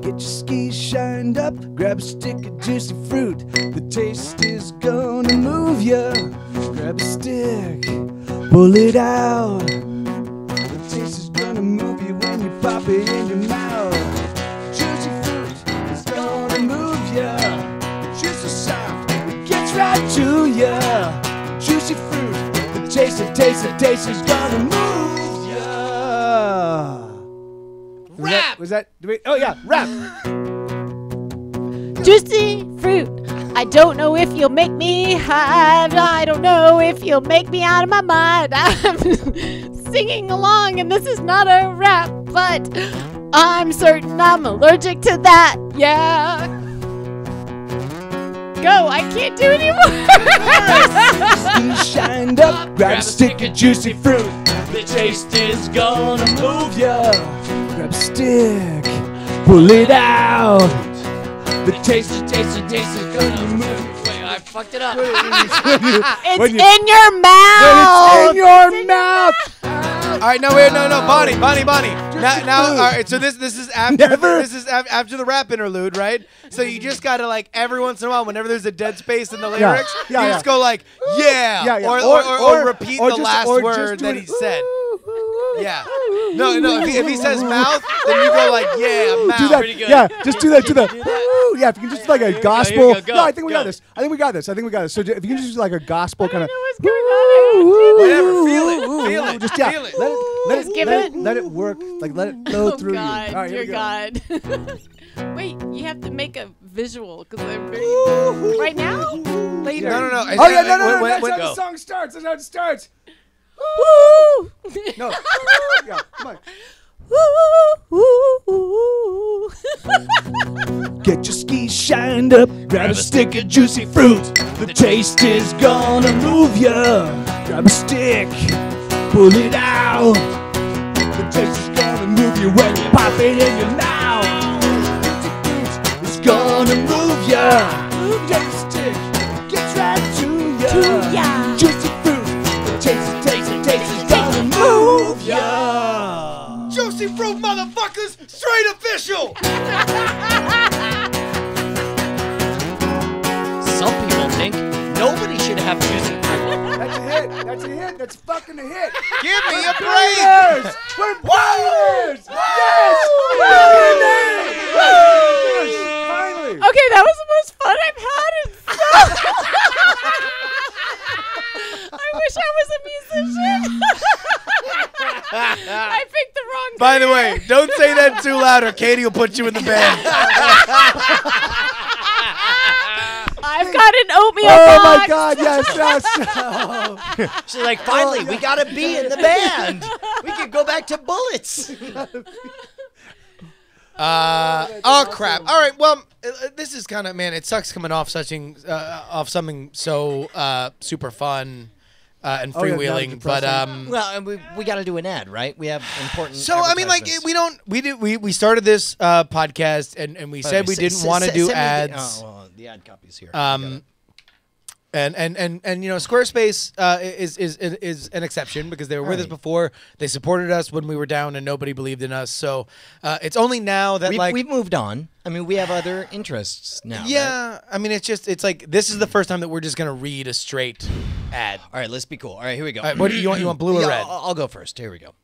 Speaker 3: Get your skis shined up, grab a stick of juicy fruit. The taste is gonna move ya. Grab a stick, pull it out. The taste is gonna move you when you pop it in your mouth. Juicy fruit is gonna move ya. The juice is soft, it gets right to ya. Juicy fruit, the taste is gonna move ya.
Speaker 2: Rap!
Speaker 3: Oh yeah, rap!
Speaker 4: Juicy fruit. I don't know if you'll make me high. I don't know if you'll make me out of my mind. I'm singing along, and this is not a rap, but I'm certain I'm allergic to that. Yeah. Go. I can't do anymore.
Speaker 3: Skis shined up, grab a stick of juicy fruit. The taste is gonna move ya. Grab a stick, pull it out. The taste is gonna move you.
Speaker 6: Wait, I fucked it up.
Speaker 4: It's
Speaker 3: When you-
Speaker 4: in your mouth.
Speaker 3: It's in your mouth.
Speaker 2: All right, no, Bonnie. Now, all right. So this is after
Speaker 3: Never.
Speaker 2: after the rap interlude, right? So you just gotta like every once in a while, whenever there's a dead space in the
Speaker 3: Yeah,
Speaker 2: lyrics,
Speaker 3: yeah,
Speaker 2: you
Speaker 3: yeah.
Speaker 2: just go like, yeah,
Speaker 3: Yeah.
Speaker 2: Or repeat
Speaker 3: or
Speaker 2: the
Speaker 3: just-
Speaker 2: last
Speaker 3: or just
Speaker 2: word
Speaker 3: do
Speaker 2: that
Speaker 3: it.
Speaker 2: he said. Yeah. No. If he says mouth, then you go like, yeah, mouth.
Speaker 3: Do that.
Speaker 6: Pretty good.
Speaker 3: Yeah, just do that. Do the.
Speaker 6: do that?
Speaker 3: Woo. Yeah, if you can just like a
Speaker 6: go,
Speaker 3: gospel.
Speaker 6: here we go,
Speaker 3: No, I think we
Speaker 6: go.
Speaker 3: got this. I think we got this. So if you can just do like a gospel kind of.
Speaker 4: What's going on?
Speaker 2: Whatever, feel it.
Speaker 3: Just yeah.
Speaker 2: Feel it.
Speaker 4: Just give it.
Speaker 3: Let it work. Like let it flow
Speaker 4: Oh
Speaker 3: through
Speaker 4: God,
Speaker 3: you. All right, here
Speaker 4: dear
Speaker 3: we go.
Speaker 4: God. Wait, you have to make a visual because I'm very right now. Later.
Speaker 2: No.
Speaker 3: Oh yeah, no.
Speaker 2: When-
Speaker 3: That's how
Speaker 6: go.
Speaker 3: the song starts. That's how it starts.
Speaker 4: Woo!
Speaker 3: No. Yeah, come on.
Speaker 4: Woo!
Speaker 3: Get your skis shined up, grab a stick of juicy fruit. The taste is gonna move ya. Grab a stick, pull it out. The taste is gonna move you when you pop it in your mouth. It's gonna move ya. Take a stick, gets right to ya. Juicy fruit, the taste is gonna move ya.
Speaker 2: Juicy fruit, motherfuckers, straight official.
Speaker 6: Some people think nobody should have juicy fruit.
Speaker 3: That's a hit. That's a hit. That's fucking a hit.
Speaker 2: Give me a break.
Speaker 3: Winners! We're winners! Yes! Winners! Finally!
Speaker 4: Okay, that was the most fun I've had in so. I wish I was a musician. I picked the wrong.
Speaker 2: By the way, don't say that too loud or Katie will put you in the band.
Speaker 4: I've got an oatmeal
Speaker 3: Oh
Speaker 4: box.
Speaker 3: my God! Yes, yes.
Speaker 6: She's like, finally, we gotta be in the band. We could go back to bullets.
Speaker 2: Oh crap! All right, well, this is kind of it sucks coming off something so super fun and
Speaker 3: Oh, yeah,
Speaker 2: freewheeling,
Speaker 3: that was
Speaker 2: but
Speaker 6: Well, and we gotta do an ad, right? We have important.
Speaker 2: so I mean, like
Speaker 6: advertisements.
Speaker 2: we started this podcast and we said we didn't want to do ads.
Speaker 6: Oh, well, the ad copy's here.
Speaker 2: And you know, Squarespace is an exception because they were with us before. They supported us when we were down and nobody believed in us. So it's only now that
Speaker 6: we've moved on. I mean, we have other interests now.
Speaker 2: yeah.
Speaker 6: Right?
Speaker 2: I mean, it's like this is the first time that we're just gonna read a straight ad.
Speaker 6: All right, let's be cool. All right, here we go.
Speaker 2: All right, what do you want? You want blue or
Speaker 6: Yeah,
Speaker 2: red?
Speaker 6: I'll go first. Here we go.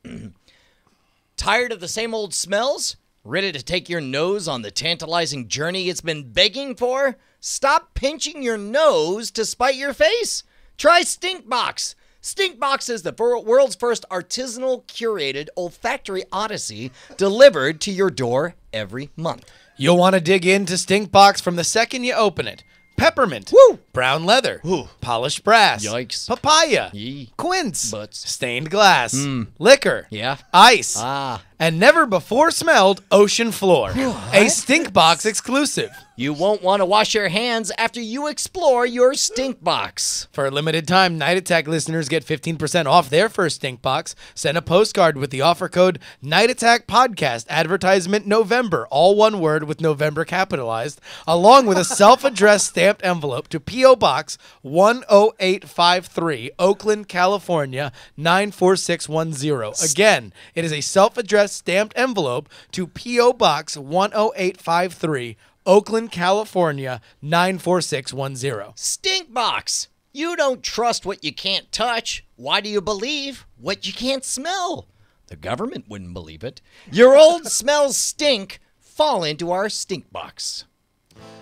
Speaker 6: Tired of the same old smells? Ready to take your nose on the tantalizing journey it's been begging for? Stop pinching your nose to spite your face. Try Stinkbox. Stinkbox is the world's first artisanal curated olfactory odyssey delivered to your door every month.
Speaker 2: You'll want to dig into Stinkbox from the second you open it. Peppermint,
Speaker 6: Woo!
Speaker 2: brown leather,
Speaker 6: Woo.
Speaker 2: polished brass,
Speaker 6: Yikes.
Speaker 2: papaya,
Speaker 6: Yee.
Speaker 2: quince,
Speaker 6: Butts.
Speaker 2: stained glass, liquor,
Speaker 6: Yeah.
Speaker 2: ice,
Speaker 6: Ah.
Speaker 2: and never before smelled ocean floor. A Stinkbox exclusive.
Speaker 6: You won't want to wash your hands after you explore your stink box.
Speaker 2: For a limited time, Night Attack listeners get 15% off their first stink box. Send a postcard with the offer code Night Attack Podcast, advertisement November, all one word with November capitalized, along with a self-addressed stamped envelope to P.O. Box 10853, Oakland, California 94610. Again, it is a self-addressed stamped envelope to P.O. Box 10853, Oakland, California 94610.
Speaker 6: Stink box. You don't trust what you can't touch. Why do you believe what you can't smell? The government wouldn't believe it. Your old smells stink. Fall into our stink box.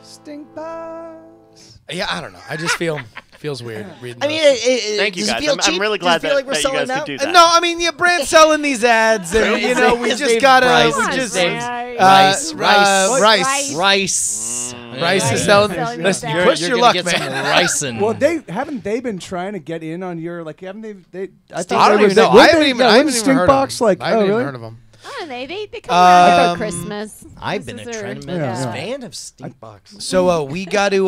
Speaker 3: Stink box.
Speaker 2: Yeah, I don't know. I just feels weird reading
Speaker 6: I mean,
Speaker 2: those.
Speaker 5: Thank you
Speaker 6: does it
Speaker 5: guys.
Speaker 6: feel
Speaker 5: I'm
Speaker 6: cheap?
Speaker 5: really
Speaker 6: Does
Speaker 5: glad
Speaker 6: it feel like
Speaker 5: that
Speaker 6: we're
Speaker 5: you
Speaker 6: selling
Speaker 5: guys
Speaker 6: out?
Speaker 5: could do that.
Speaker 2: No, I mean, brand's selling these ads, and you know, we
Speaker 6: His
Speaker 2: just
Speaker 6: name's
Speaker 2: gotta,
Speaker 6: Bryce.
Speaker 2: we
Speaker 4: Come on,
Speaker 2: just
Speaker 4: Bryce.
Speaker 6: Rice.
Speaker 2: Rice.
Speaker 4: Rice.
Speaker 2: Rice is
Speaker 4: Yeah.
Speaker 2: selling.
Speaker 4: Selling
Speaker 2: Listen,
Speaker 4: these
Speaker 2: you
Speaker 4: ads.
Speaker 2: push
Speaker 6: You're
Speaker 2: your
Speaker 6: gonna
Speaker 2: luck,
Speaker 6: get
Speaker 2: man.
Speaker 6: some ricin.
Speaker 3: Well, haven't they been trying to get in on your haven't they?
Speaker 2: I don't even know. I haven't even heard of
Speaker 3: stink
Speaker 2: them.
Speaker 3: box. Like,
Speaker 2: I haven't
Speaker 3: oh
Speaker 2: even
Speaker 3: really?
Speaker 2: heard of them.
Speaker 4: Oh, they come around for
Speaker 2: Um,
Speaker 4: Christmas.
Speaker 6: I've
Speaker 4: This
Speaker 6: been a
Speaker 4: is their-
Speaker 6: tremendous
Speaker 3: Yeah.
Speaker 6: fan of stink box.
Speaker 2: So we got to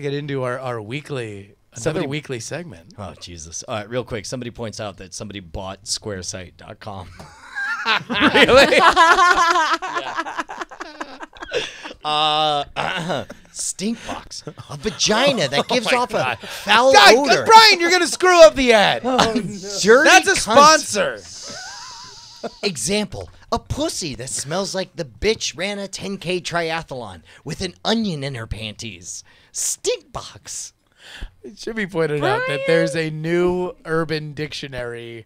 Speaker 2: get into our weekly
Speaker 6: Somebody-
Speaker 2: weekly segment.
Speaker 6: Oh, Jesus. All right, real quick. Somebody points out that somebody bought squaresite.com.
Speaker 2: Really?
Speaker 6: Stink box. A vagina that gives off a foul
Speaker 2: God,
Speaker 6: odor.
Speaker 2: Brian, you're gonna screw up the ad.
Speaker 6: Dirty
Speaker 2: That's a
Speaker 6: cunt.
Speaker 2: sponsor.
Speaker 6: Example. A pussy that smells like the bitch ran a 10K triathlon with an onion in her panties. Stink box.
Speaker 2: It should be pointed out that there's a new Urban Dictionary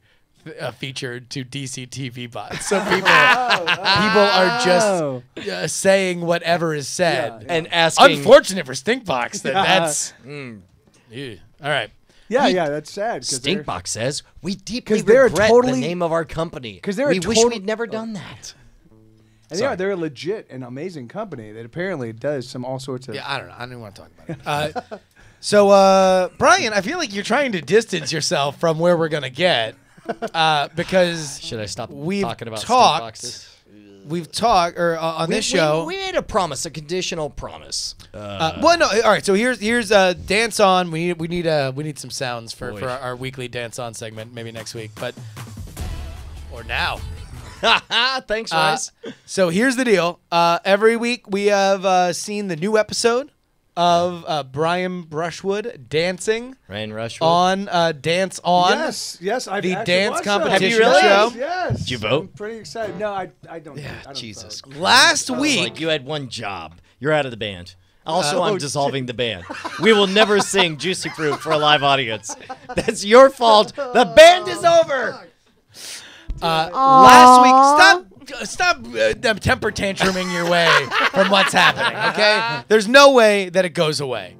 Speaker 2: featured to DC TV bots. So people are just saying whatever is said.
Speaker 6: And asking.
Speaker 2: Unfortunate for Stinkbox that that's. Yeah. All right.
Speaker 3: Yeah, that's sad.
Speaker 6: Stinkbox says, we deeply
Speaker 3: 'cause they're
Speaker 6: regret
Speaker 3: totally-
Speaker 6: the name of our company.
Speaker 3: 'cause they're
Speaker 6: we
Speaker 3: a
Speaker 6: wish
Speaker 3: total-
Speaker 6: we'd never done that.
Speaker 3: And they're a legit and amazing company that apparently does some all sorts of.
Speaker 2: Yeah, I don't know. I don't even want to talk about it. So, Brian, I feel like you're trying to distance yourself from where we're gonna get because
Speaker 6: Should I stop
Speaker 2: we've
Speaker 6: talking about
Speaker 2: talked.
Speaker 6: Stinkboxes?
Speaker 2: We've talked on this show.
Speaker 6: We made a promise, a conditional promise.
Speaker 2: Well, no. All right. So here's dance on. We need some sounds for our weekly dance on segment. Maybe next week, or now.
Speaker 6: Thanks, Rice.
Speaker 2: So here's the deal. Every week we have seen the new episode of Brian Brushwood dancing
Speaker 6: Ryan Rushwood.
Speaker 2: on Dance On.
Speaker 3: Yes, I've
Speaker 2: the
Speaker 3: actually
Speaker 2: dance
Speaker 3: watched that.
Speaker 2: competition
Speaker 6: Have you really?
Speaker 2: show.
Speaker 3: Yes.
Speaker 6: Did you vote?
Speaker 3: I'm pretty excited. No, I don't.
Speaker 2: Yeah,
Speaker 3: I don't
Speaker 6: Jesus.
Speaker 3: vote.
Speaker 2: Last
Speaker 6: It's
Speaker 2: week,
Speaker 6: like you had one job. You're out of the band. Also, I'm
Speaker 3: oh,
Speaker 6: dissolving the band. We will never sing Juicy Fruit for a live audience. That's your fault. The band is over.
Speaker 2: last week, stop temper tantruming your way from what's happening, okay? There's no way that it goes away.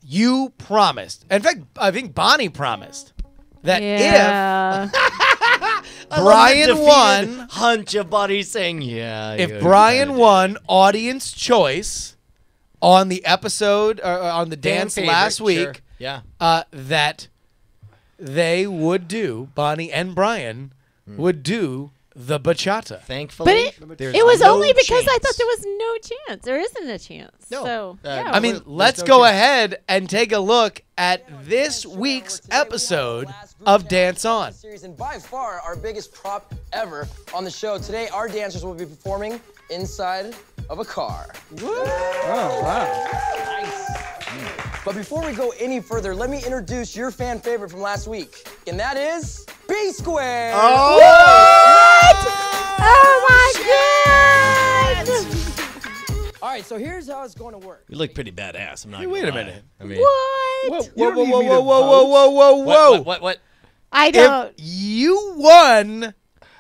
Speaker 2: You promised. In fact, I think Bonnie promised that
Speaker 4: Yeah.
Speaker 2: Brian won.
Speaker 6: Hunch of body saying, yeah.
Speaker 2: if Brian won audience choice on the episode on the dance last week,
Speaker 6: Yeah.
Speaker 2: that they would do, Bonnie and Brian would do the bachata.
Speaker 6: Thankfully,
Speaker 4: But
Speaker 6: there's
Speaker 4: it was
Speaker 6: no
Speaker 4: only because I
Speaker 6: chance.
Speaker 4: thought there was no chance. There isn't a chance.
Speaker 6: No.
Speaker 4: So, yeah.
Speaker 2: I mean,
Speaker 6: There's
Speaker 2: let's
Speaker 6: no
Speaker 2: go
Speaker 6: chance.
Speaker 2: ahead and take a look at this week's episode of Dance On.
Speaker 7: Series, and by far our biggest prop ever on the show. Today, our dancers will be performing inside of a car.
Speaker 3: Oh wow.
Speaker 7: But before we go any further, let me introduce your fan favorite from last week, and that is B Square.
Speaker 4: Oh my God!
Speaker 7: All right, so here's how it's going to work.
Speaker 6: You look pretty badass. I'm not.
Speaker 2: Hey,
Speaker 6: gonna
Speaker 2: wait a
Speaker 6: lie.
Speaker 2: minute.
Speaker 6: I mean,
Speaker 4: What?
Speaker 3: You don't need me to
Speaker 2: whoa.
Speaker 6: What?
Speaker 4: I
Speaker 2: If
Speaker 4: don't.
Speaker 2: you won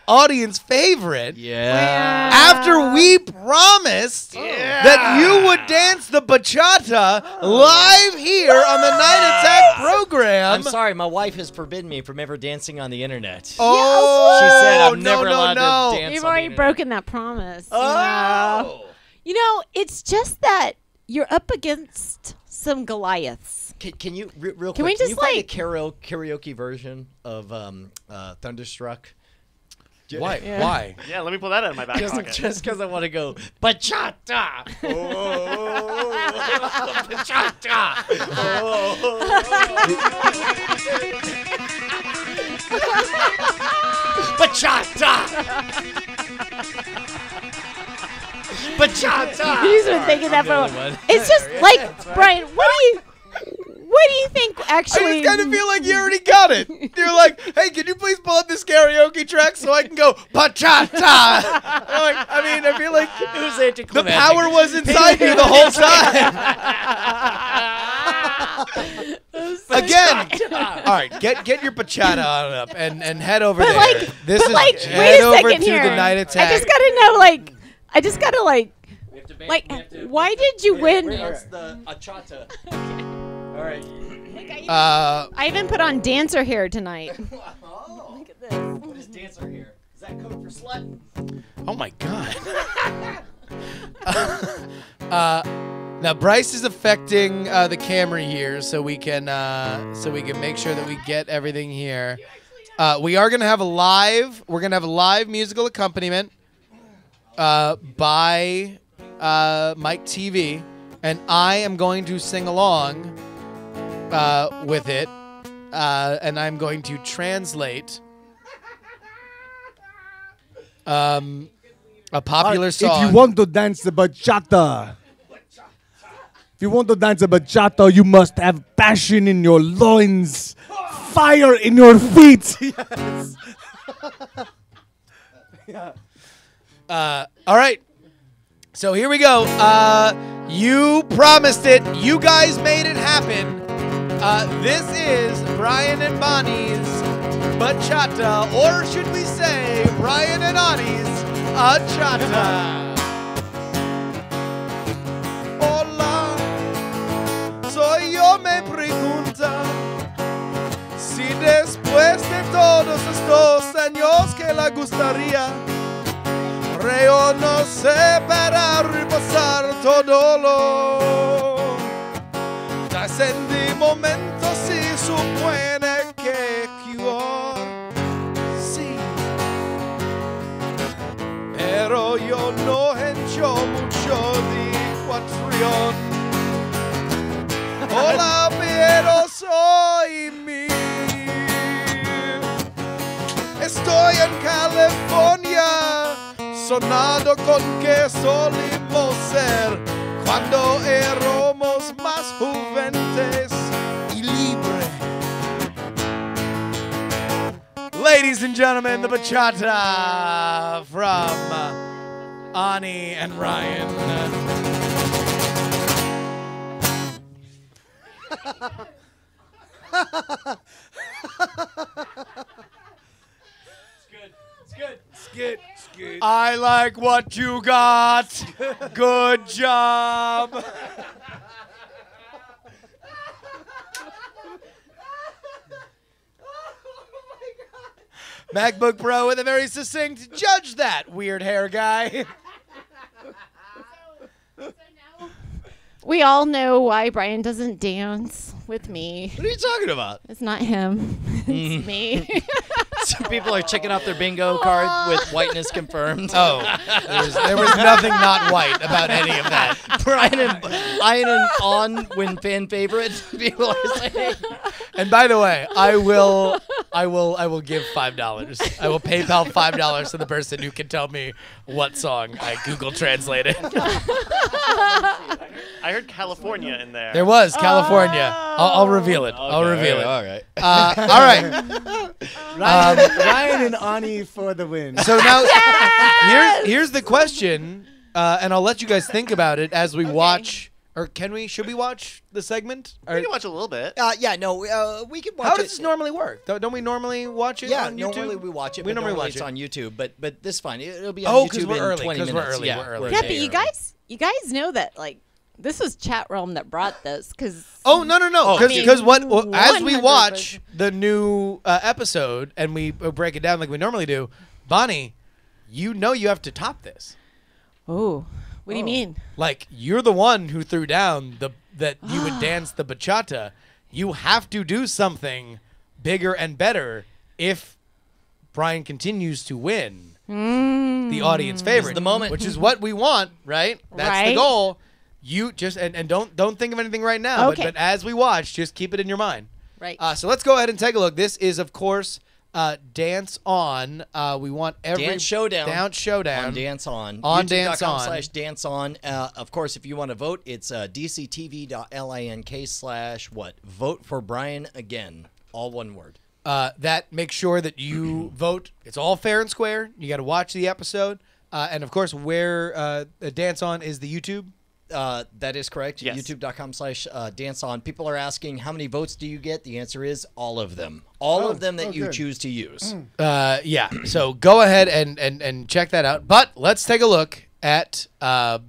Speaker 2: audience favorite
Speaker 6: Yeah.
Speaker 2: after we promised that you would dance the bachata live here on the Night Attack program.
Speaker 6: I'm sorry, my wife has forbidden me from ever dancing on the internet.
Speaker 2: Oh,
Speaker 6: She said I'm
Speaker 2: no,
Speaker 6: never
Speaker 2: no,
Speaker 6: allowed
Speaker 2: no.
Speaker 6: to dance
Speaker 4: You've
Speaker 6: on the
Speaker 4: already
Speaker 6: internet.
Speaker 4: broken that promise.
Speaker 6: Oh.
Speaker 4: You know, it's just that you're up against some Goliaths.
Speaker 6: Can you real quick?
Speaker 4: Can we
Speaker 6: Can you
Speaker 4: just,
Speaker 6: find
Speaker 4: like-
Speaker 6: a karaoke version of Thunderstruck?
Speaker 2: Why?
Speaker 4: Yeah.
Speaker 2: Why?
Speaker 5: Yeah, let me pull that out of my back pocket.
Speaker 6: Just because I want to go bachata. Bachata. Bachata. Bachata.
Speaker 4: He's been thinking that for a while. It's just like, Brian, what do you think
Speaker 2: I
Speaker 4: actually?
Speaker 2: just kind of feel like you already got it. You're like, hey, can you please pull up this karaoke track so I can go bachata? I mean, I feel like
Speaker 6: It was
Speaker 2: the power was inside you the whole time. Again, all right, get your bachata on up and head over
Speaker 4: But
Speaker 2: there.
Speaker 4: like,
Speaker 2: This
Speaker 4: but
Speaker 2: is
Speaker 4: like,
Speaker 2: head
Speaker 4: wait a
Speaker 2: over
Speaker 4: second
Speaker 2: to
Speaker 4: here.
Speaker 2: the night attack.
Speaker 4: I just gotta know, why did you win?
Speaker 6: the achata. All right.
Speaker 4: I even put on dancer hair tonight.
Speaker 6: Oh.
Speaker 4: Look at this.
Speaker 6: What is dancer here? Is that code for slut?
Speaker 2: Oh my god. Now Bryce is affecting the camera here, so we can make sure that we get everything here. We are gonna have a live. We're gonna have a live musical accompaniment by MikeTV, and I am going to sing along with it, and I'm going to translate a popular song.
Speaker 3: If you want to dance the bachata, you must have passion in your loins, fire in your feet. Yes.
Speaker 2: All right. So here we go. You promised it. You guys made it happen. This is Brian and Bonnie's Bachata, or should we say Brian and Bonnie's Achata. Hola, soy yo me pregunta si después de todos estos años que la gustaría Reo no sé para repasar todo lo trascendi momento si supone que yo sí, pero yo no he hecho mucho de cuatrión. Hola, pero soy mí. Estoy en California, sonado con que solimos ser cuando éramos más juventes y libre. Ladies and gentlemen, the Bachata from Ani and Ryan. I like what you got. Good job. MacBook Pro with a very succinct judge that, weird hair guy.
Speaker 4: We all know why Brian doesn't dance with me.
Speaker 6: What are you talking about?
Speaker 4: It's not him. It's me.
Speaker 6: Some people are checking off their bingo card with whiteness confirmed.
Speaker 2: Oh, there was nothing not white about any of that.
Speaker 6: Brian and On win fan favorites. People are saying.
Speaker 2: And by the way, I will give $5. I will PayPal $5 to the person who can tell me what song I Google translated.
Speaker 5: I heard California in there.
Speaker 2: There was California. I'll reveal it. I'll reveal it.
Speaker 6: All right.
Speaker 2: All right.
Speaker 3: Ryan and Ani for the win.
Speaker 2: So now, here's the question, and I'll let you guys think about it as we watch. Or should we watch the segment?
Speaker 5: We can watch a little bit.
Speaker 6: Yeah, no, we can watch it.
Speaker 2: How does this normally work? Don't we normally watch it on YouTube?
Speaker 6: normally we watch it.
Speaker 2: We
Speaker 6: but
Speaker 2: normally watch
Speaker 6: it's
Speaker 2: it
Speaker 6: on YouTube, but this is fine. It'll be on YouTube
Speaker 2: we're
Speaker 6: in
Speaker 2: early,
Speaker 6: 20
Speaker 2: 'cause
Speaker 6: minutes.
Speaker 2: we're early,
Speaker 6: Yeah,
Speaker 2: we're early.
Speaker 4: Yeah,
Speaker 2: Okay,
Speaker 4: but you guys know that, like, this was Chat Realm that brought this, because...
Speaker 2: Oh, no. Because as we
Speaker 4: 100%.
Speaker 2: watch the new episode and we break it down like we normally do, Bonnie, you know you have to top this.
Speaker 4: Oh, what do you mean?
Speaker 2: Like, you're the one who threw down that you would dance the bachata. You have to do something bigger and better if Brian continues to win the audience favorite.
Speaker 6: the moment.
Speaker 2: Which is what we want, right? That's the
Speaker 4: Right.
Speaker 2: goal. You just and don't think of anything right now,
Speaker 4: Okay.
Speaker 2: but as we watch, just keep it in your mind.
Speaker 4: Right.
Speaker 2: So let's go ahead and take a look. This is, of course, Dance On. We want every
Speaker 6: Dance Showdown.
Speaker 2: Dance Showdown.
Speaker 6: On Dance On.
Speaker 2: On Dance On.
Speaker 6: YouTube.com/Dance On. Of course, if you want to vote, it's dctv.link/what? Vote for Brian again. All one word.
Speaker 2: That make sure that you vote. It's all fair and square. You got to watch the episode, and of course, where Dance On is the YouTube.
Speaker 6: That is correct.
Speaker 5: Yes.
Speaker 6: YouTube.com/Dance On. People are asking, how many votes do you get? The answer is all of them. All of them that you
Speaker 3: good.
Speaker 6: choose to use.
Speaker 2: Yeah. So go ahead and check that out. But let's take a look at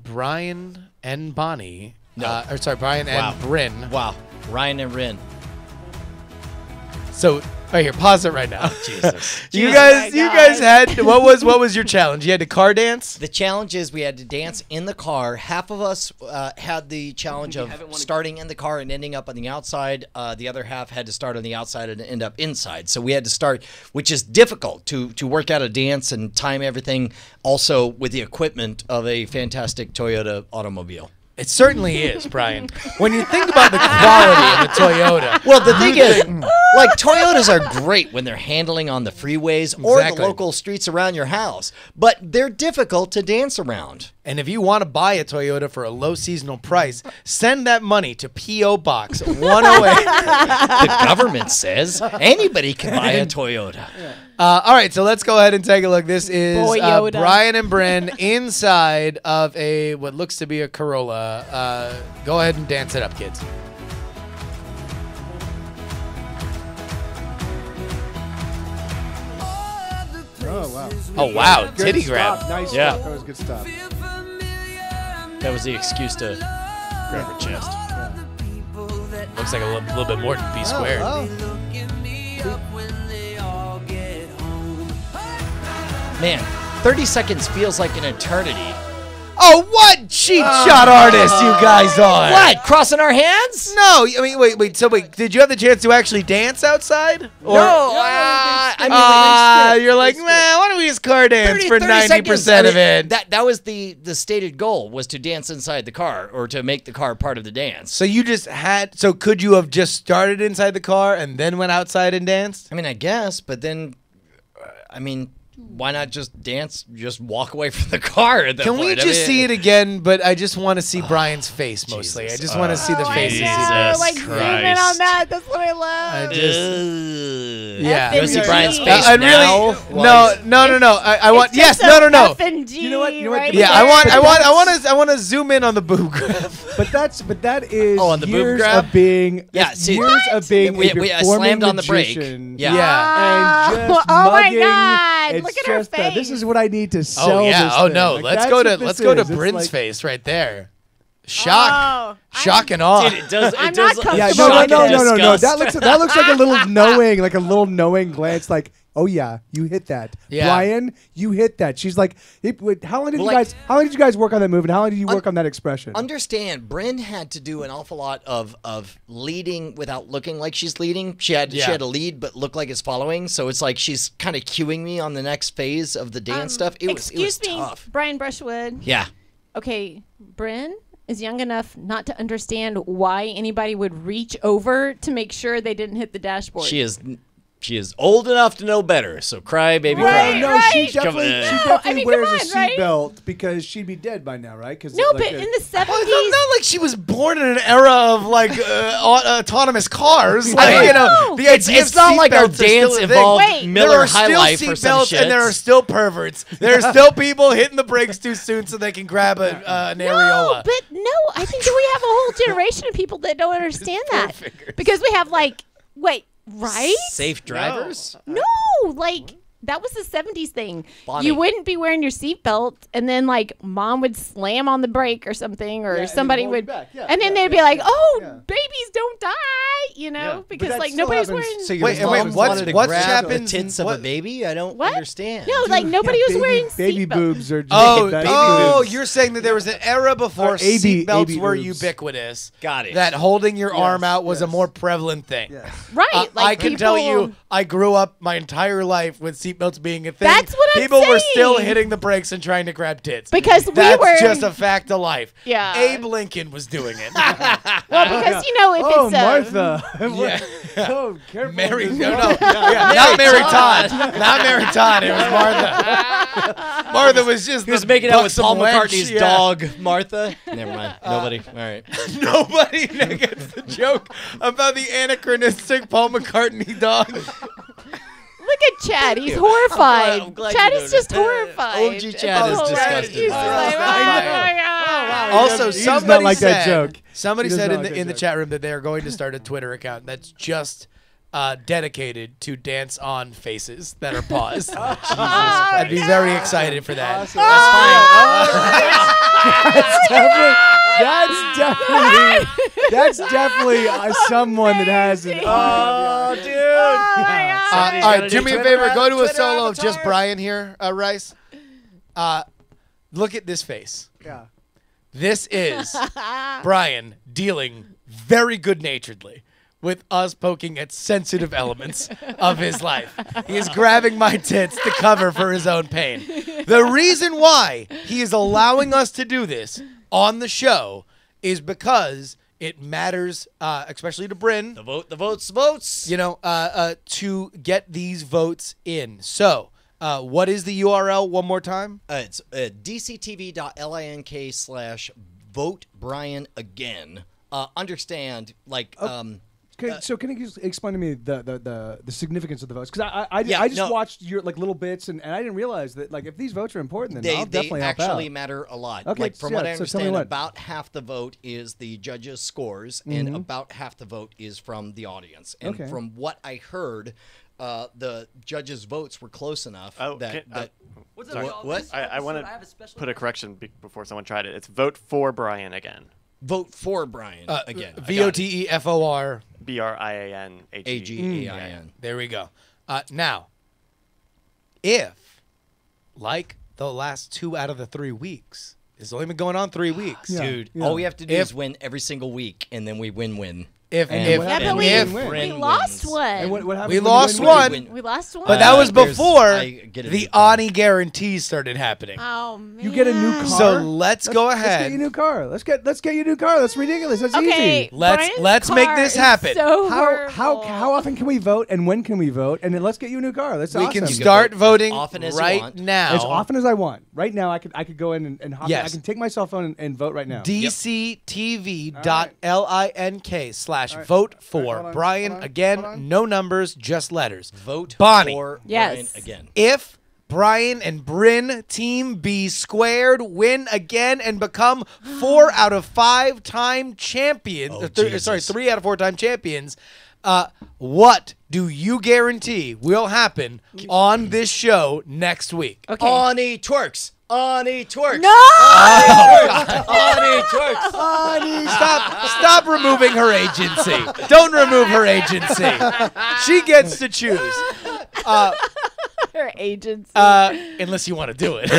Speaker 2: Brian and Bonnie.
Speaker 6: No.
Speaker 2: Or sorry, Brian
Speaker 6: Wow.
Speaker 2: and Bryn.
Speaker 6: Wow. Ryan and Rin.
Speaker 2: So right here, pause it right now.
Speaker 6: Jesus.
Speaker 2: You guys had what was your challenge? You had to car dance.
Speaker 6: The challenge is we had to dance in the car. Half of us had the challenge of starting in the car and ending up on the outside. The other half had to start on the outside and end up inside. So we had to start, which is difficult to work out a dance and time everything, also with the equipment of a fantastic Toyota automobile.
Speaker 2: It certainly is, Brian. When you think about the quality of a Toyota,
Speaker 6: Well, the thing is, like, Toyotas are great when they're handling on the freeways or
Speaker 2: Exactly.
Speaker 6: the local streets around your house, but they're difficult to dance around.
Speaker 2: and if you want to buy a Toyota for a low seasonal price, send that money to P.O. Box 108.
Speaker 6: The government says anybody can buy a Toyota.
Speaker 2: All right, so let's go ahead and take a look. This is
Speaker 4: Boyota.
Speaker 2: Brian and Bryn inside of a what looks to be a Corolla. Go ahead and dance it up, kids.
Speaker 3: Oh wow.
Speaker 2: Oh wow,
Speaker 3: Good
Speaker 2: titty
Speaker 3: stop.
Speaker 2: grab.
Speaker 3: Nice
Speaker 6: Yeah.
Speaker 3: stuff. That was good stuff.
Speaker 6: That was the excuse to grab her chest.
Speaker 2: Looks like a little bit more than B squared.
Speaker 6: Man, 30 seconds feels like an eternity.
Speaker 2: Oh, what cheap shot artists you guys are!
Speaker 6: What? Crossing our hands?
Speaker 2: No, I mean, wait. So wait, did you have the chance to actually dance outside? Or,
Speaker 6: No, I mean,
Speaker 2: you're like, man, why don't we just car dance
Speaker 6: 30
Speaker 2: for
Speaker 6: 30
Speaker 2: 90%
Speaker 6: seconds.
Speaker 2: of it?
Speaker 6: That was the stated goal, was to dance inside the car or to make the car part of the dance.
Speaker 2: So you just had. So could you have just started inside the car and then went outside and danced?
Speaker 6: I mean, I guess, but then, I mean, why not just dance, just walk away from the car at that
Speaker 2: Can
Speaker 6: point?
Speaker 2: we just see it again? But I just want to see Brian's face mostly.
Speaker 6: Jesus.
Speaker 2: I just want to see the
Speaker 4: Oh,
Speaker 2: faces.
Speaker 4: I know. Like zoom in on
Speaker 6: Christ.
Speaker 4: that. That's what I love.
Speaker 2: I just.
Speaker 6: Yeah.
Speaker 2: Yeah.
Speaker 6: You want to see
Speaker 4: FNG.
Speaker 6: Brian's face
Speaker 2: I'd
Speaker 6: now?
Speaker 2: really no. I want
Speaker 4: It's
Speaker 2: yes,
Speaker 4: just
Speaker 2: no.
Speaker 4: a FNG
Speaker 3: You know what?
Speaker 4: right
Speaker 2: Yeah,
Speaker 4: there.
Speaker 2: I want to zoom in on the boob grab.
Speaker 3: But that is
Speaker 6: Oh, on the boob
Speaker 3: years
Speaker 6: grab?
Speaker 3: of being
Speaker 6: Yeah, see-
Speaker 3: years of being
Speaker 6: We-
Speaker 3: a
Speaker 6: we- I
Speaker 3: performing
Speaker 6: slammed on the brake.
Speaker 3: magician.
Speaker 6: Yeah.
Speaker 2: Yeah.
Speaker 3: And just
Speaker 4: Oh my
Speaker 3: mugging.
Speaker 4: God,
Speaker 3: It's
Speaker 4: look at her
Speaker 3: just, this
Speaker 4: face.
Speaker 3: is what I need to sell.
Speaker 2: Oh yeah.
Speaker 3: this
Speaker 2: Oh
Speaker 3: thing.
Speaker 2: no.
Speaker 3: Like,
Speaker 2: Let's
Speaker 3: that's
Speaker 2: go
Speaker 3: what
Speaker 2: to
Speaker 3: this
Speaker 2: let's go to
Speaker 3: is. It's
Speaker 2: Bryn's
Speaker 3: like-
Speaker 2: face right there. Shock.
Speaker 4: Oh,
Speaker 2: Shock and awe.
Speaker 6: Dude, it does.
Speaker 4: I'm
Speaker 6: It does.
Speaker 4: not
Speaker 3: Yeah,
Speaker 4: comfortable
Speaker 3: no,
Speaker 4: with
Speaker 3: no,
Speaker 4: it.
Speaker 3: no, no, no.
Speaker 6: Disgust.
Speaker 3: That looks like a little knowing glance. Like, oh yeah, you hit that,
Speaker 2: Yeah.
Speaker 3: Brian. You hit that. She's like, how long did
Speaker 6: Well,
Speaker 3: you
Speaker 6: like-
Speaker 3: guys? How long did you guys work on that move? And how long did you work on that expression?
Speaker 6: Understand, Bryn had to do an awful lot of leading without looking like she's leading. She had to lead but look like it's following. So it's like she's kind of cueing me on the next phase of the dance stuff. It was
Speaker 4: Excuse me,
Speaker 6: tough.
Speaker 4: Brian Brushwood.
Speaker 6: Yeah.
Speaker 4: Okay, Bryn is young enough not to understand why anybody would reach over to make sure they didn't hit the dashboard.
Speaker 6: She is old enough to know better. So cry, baby,
Speaker 4: Right,
Speaker 6: cry.
Speaker 3: No,
Speaker 4: right.
Speaker 3: she definitely,
Speaker 6: Come on.
Speaker 3: she
Speaker 6: No,
Speaker 3: definitely
Speaker 4: I mean,
Speaker 3: wears
Speaker 4: come
Speaker 3: a
Speaker 4: on, right?
Speaker 3: seatbelt because she'd be dead by now, right? Cause
Speaker 4: no,
Speaker 3: like
Speaker 4: but in the 70s.
Speaker 2: Well, it's not like she was born in an era of like autonomous cars. Like, you know, the idea
Speaker 6: It's
Speaker 2: of
Speaker 6: not like our
Speaker 2: seatbelts are still
Speaker 6: dance
Speaker 2: a thing.
Speaker 6: involved
Speaker 4: Wait.
Speaker 6: Miller
Speaker 2: there are
Speaker 6: High
Speaker 2: still
Speaker 6: Life or some
Speaker 2: seatbelts
Speaker 6: shit.
Speaker 2: and there are still perverts. There are still people hitting the brakes too soon so they can grab an
Speaker 4: No,
Speaker 2: areola.
Speaker 4: but no, I think that we have a whole generation of people that don't understand that. Because we have right?
Speaker 6: Safe drivers?
Speaker 4: No, like that was the 70s thing.
Speaker 6: Bonnie.
Speaker 4: You wouldn't be wearing your seatbelt, and then like mom would slam on the brake or something, or
Speaker 3: and
Speaker 4: somebody
Speaker 3: roll you
Speaker 4: would,
Speaker 3: back. Yeah,
Speaker 4: and then
Speaker 3: yeah,
Speaker 4: they'd be
Speaker 3: yeah,
Speaker 4: like,
Speaker 3: yeah,
Speaker 4: "Oh,
Speaker 3: yeah.
Speaker 4: babies don't die," you know,
Speaker 3: Yeah.
Speaker 4: because
Speaker 3: But that
Speaker 4: like
Speaker 3: still
Speaker 4: nobody's
Speaker 3: happens.
Speaker 4: wearing.
Speaker 6: So your
Speaker 2: Wait,
Speaker 6: mom
Speaker 2: what's
Speaker 6: wanted to grab
Speaker 2: happens
Speaker 6: the tits of
Speaker 2: what-
Speaker 6: a baby? I don't
Speaker 4: What?
Speaker 6: understand.
Speaker 4: No, like nobody was wearing
Speaker 3: baby
Speaker 4: seatbelts.
Speaker 3: boobs are just
Speaker 2: Oh,
Speaker 3: baby
Speaker 2: oh,
Speaker 3: boobs.
Speaker 2: you're saying that there was an era before
Speaker 3: AB
Speaker 2: seatbelts were
Speaker 3: boobs.
Speaker 2: ubiquitous.
Speaker 6: Got it.
Speaker 2: That holding your arm
Speaker 3: Yes,
Speaker 2: out was a
Speaker 3: yes.
Speaker 2: more prevalent thing.
Speaker 3: Yes.
Speaker 4: Right. Like
Speaker 2: I can tell
Speaker 4: people-
Speaker 2: you, I grew up my entire life with seatbelts being a thing.
Speaker 4: That's what I'm
Speaker 2: People were still
Speaker 4: saying.
Speaker 2: hitting the brakes and trying to grab tits.
Speaker 4: Because we
Speaker 2: That's
Speaker 4: were-
Speaker 2: just a fact of life.
Speaker 4: Yeah.
Speaker 2: Abe Lincoln was doing it.
Speaker 4: Well, because you know if
Speaker 3: Oh,
Speaker 4: it's
Speaker 3: Martha.
Speaker 2: Yeah.
Speaker 3: Oh, careful.
Speaker 2: Mary,
Speaker 3: with
Speaker 2: no,
Speaker 3: this.
Speaker 2: not Mary Todd. Not Mary Todd. It was Martha. Martha was just
Speaker 6: He was
Speaker 2: the
Speaker 6: making out with
Speaker 2: buxom
Speaker 6: Paul
Speaker 2: wench,
Speaker 6: McCartney's
Speaker 2: yeah.
Speaker 6: dog, Martha. Never mind. Nobody. All right.
Speaker 2: Nobody gets the joke about the anachronistic Paul McCartney dog.
Speaker 4: look at Chad, he's horrified.
Speaker 6: I'm glad
Speaker 4: Chad
Speaker 6: you
Speaker 4: is just
Speaker 6: noticed.
Speaker 4: horrified.
Speaker 6: OG Chad is
Speaker 4: Oh,
Speaker 6: disgusted
Speaker 4: He's
Speaker 6: by
Speaker 4: like,
Speaker 6: it.
Speaker 4: oh my God.
Speaker 2: Also,
Speaker 3: He does
Speaker 2: somebody
Speaker 3: not like
Speaker 2: said,
Speaker 3: that joke.
Speaker 2: Somebody
Speaker 3: He does
Speaker 2: said
Speaker 3: not
Speaker 2: in
Speaker 3: like
Speaker 2: the
Speaker 3: that
Speaker 2: in the
Speaker 3: joke.
Speaker 2: chat room that they are going to start a Twitter account that's just dedicated to dance on faces that are paused. I'd be very excited for that.
Speaker 3: That's definitely someone that has an.
Speaker 6: Oh, dude.
Speaker 4: Oh my God.
Speaker 6: Somebody's
Speaker 2: All
Speaker 6: gotta
Speaker 2: right, do
Speaker 6: do
Speaker 2: me a
Speaker 6: Twitter
Speaker 2: favor. Go to a
Speaker 6: Twitter
Speaker 2: solo of
Speaker 6: avatar.
Speaker 2: just Brian here, Rice. Look at this face.
Speaker 3: Yeah.
Speaker 2: This is Brian dealing very good-naturedly with us poking at sensitive elements of his life. He is grabbing my tits to cover for his own pain. The reason why he is allowing us to do this on the show is because it matters, especially to Bryn,
Speaker 6: The votes.
Speaker 2: you know, to get these votes in. So, what is the URL one more time?
Speaker 6: It's dctv.link/vote Brian again. Understand, like,
Speaker 3: So can you just explain to me the significance of the votes? Because I
Speaker 6: Yeah,
Speaker 3: just
Speaker 6: no.
Speaker 3: watched your like little bits and I didn't realize that like if these votes are important then
Speaker 6: they
Speaker 3: I'll definitely help
Speaker 6: actually
Speaker 3: out.
Speaker 6: matter a lot.
Speaker 3: Okay,
Speaker 6: Like from
Speaker 3: yeah,
Speaker 6: what I
Speaker 3: so tell me
Speaker 6: understand,
Speaker 3: what.
Speaker 6: about half the vote is the judges' scores, and about half the vote is from the audience. And
Speaker 3: Okay.
Speaker 6: from what I heard, the judges' votes were close enough
Speaker 5: Oh,
Speaker 6: that.
Speaker 8: What's
Speaker 5: Sorry.
Speaker 6: What?
Speaker 5: I want
Speaker 8: have a
Speaker 5: to
Speaker 8: special
Speaker 5: put a correction before someone tried it. It's vote for Brian again.
Speaker 6: Vote for Brian again.
Speaker 2: VOTEFOR.
Speaker 5: BRIANAGE.
Speaker 6: AGAIN.
Speaker 2: There we go. Now, if, like the last 2 out of the 3 weeks, it's only been going on 3 weeks.
Speaker 3: Yeah.
Speaker 6: Dude,
Speaker 3: Yeah.
Speaker 6: all we have to do
Speaker 2: If-
Speaker 6: is win every single week, and then we win.
Speaker 2: If,
Speaker 3: And
Speaker 2: if,
Speaker 3: what
Speaker 4: Yeah,
Speaker 3: happened
Speaker 4: but
Speaker 3: when
Speaker 4: we,
Speaker 3: you
Speaker 2: if,
Speaker 3: win?
Speaker 4: we
Speaker 6: Bryn
Speaker 4: lost
Speaker 6: wins.
Speaker 4: one.
Speaker 3: And what happens
Speaker 2: We
Speaker 3: when you
Speaker 2: lost
Speaker 3: win?
Speaker 2: one.
Speaker 4: We lost one.
Speaker 2: but that was
Speaker 6: there's-
Speaker 2: before
Speaker 6: I get a
Speaker 2: the
Speaker 6: new car.
Speaker 2: Ani guarantees started happening.
Speaker 4: Oh man.
Speaker 3: You get a new car.
Speaker 2: So let's go
Speaker 3: Let's
Speaker 2: ahead.
Speaker 3: get you a new car. Let's get you a new car. That's ridiculous. That's
Speaker 4: Okay.
Speaker 3: easy.
Speaker 2: Let's make this
Speaker 4: car
Speaker 2: happen.
Speaker 4: is So
Speaker 3: How often can we vote and when can we vote? And then let's get you a new car. That's
Speaker 2: We
Speaker 3: awesome.
Speaker 2: can
Speaker 6: You can
Speaker 2: start
Speaker 6: vote as
Speaker 2: voting
Speaker 6: often as you
Speaker 2: right
Speaker 6: want.
Speaker 2: now.
Speaker 3: as often as I want. Right now, I could go in and hop.
Speaker 2: Yes.
Speaker 3: I can take my cell phone and vote right now.
Speaker 2: DCTV.link/vote for
Speaker 3: All right, hold on,
Speaker 2: Brian.
Speaker 3: hold on,
Speaker 2: Again,
Speaker 3: hold on.
Speaker 2: no numbers, just letters.
Speaker 6: Vote
Speaker 2: Bonnie.
Speaker 6: for
Speaker 4: Yes.
Speaker 6: Brian again.
Speaker 2: If Brian and Bryn Team B squared win again and become 4 out of 5 time champions,
Speaker 6: Oh, Jesus.
Speaker 2: 3 out of 4 time champions, what do you guarantee will happen on this show next week?
Speaker 4: Okay.
Speaker 6: Ani twerks. Ani twerks.
Speaker 4: No.
Speaker 6: Ani twerks.
Speaker 2: Stop removing her agency. Don't remove her agency. She gets to choose.
Speaker 4: Her agency.
Speaker 2: Unless you want to do it.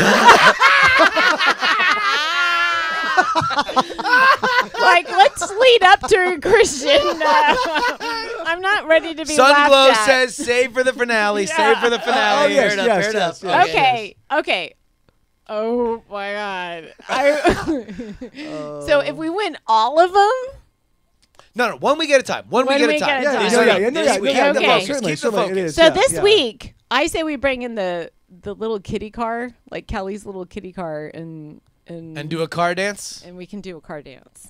Speaker 4: Like, let's lead up to Christian. I'm not ready to be laughed
Speaker 2: Sunglow
Speaker 4: at.
Speaker 2: says save for the finale. Save for the finale.
Speaker 3: Oh, yes,
Speaker 6: Fair enough,
Speaker 3: yes,
Speaker 6: fair
Speaker 3: yes,
Speaker 6: enough.
Speaker 3: yes.
Speaker 4: Okay. Oh my God. So if we win all of them,
Speaker 2: No, one week at a time. One
Speaker 4: One
Speaker 2: week at a
Speaker 4: week
Speaker 2: time.
Speaker 4: at a
Speaker 3: Yeah,
Speaker 4: time.
Speaker 3: no,
Speaker 6: This
Speaker 3: yeah,
Speaker 6: week,
Speaker 3: yeah, no,
Speaker 6: this
Speaker 3: yeah,
Speaker 6: week.
Speaker 3: yeah,
Speaker 4: Okay.
Speaker 3: no,
Speaker 4: Just
Speaker 3: certainly,
Speaker 2: keep the
Speaker 3: certainly it
Speaker 2: focus.
Speaker 3: is,
Speaker 4: so
Speaker 3: yeah,
Speaker 4: this
Speaker 3: yeah.
Speaker 4: week I say we bring in the little kitty car, like Kelly's little kitty car, and
Speaker 2: Do a car dance.
Speaker 4: and we can do a car dance.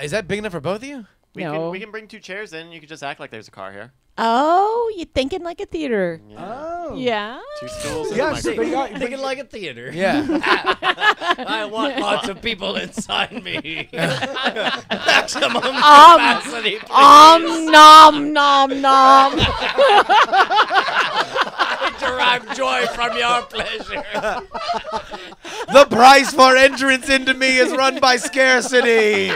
Speaker 2: Is that big enough for both of you?
Speaker 4: No.
Speaker 5: We can bring 2 chairs in. You can just act like there's a car here.
Speaker 4: Oh, you're thinking like a theater.
Speaker 3: Oh.
Speaker 4: Yeah.
Speaker 5: 2 stools and a
Speaker 3: Yes, but
Speaker 5: microphone.
Speaker 3: you
Speaker 6: Thinking like a theater.
Speaker 2: Yeah.
Speaker 6: I want lots of people inside me. Maximum
Speaker 4: Um,
Speaker 6: capacity. please.
Speaker 4: nom nom nom.
Speaker 6: I derive joy from your pleasure.
Speaker 2: The price for entrance into me is run by scarcity.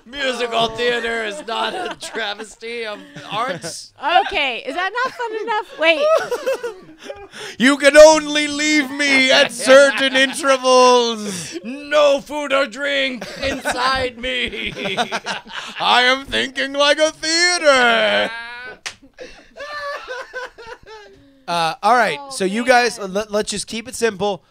Speaker 6: Music musical theater is not a travesty of arts.
Speaker 4: Okay, is that not fun enough? Wait.
Speaker 2: You can only leave me at certain intervals.
Speaker 6: No food or drink inside me.
Speaker 2: I am thinking like a theater. All right, so you guys, let's just keep it simple.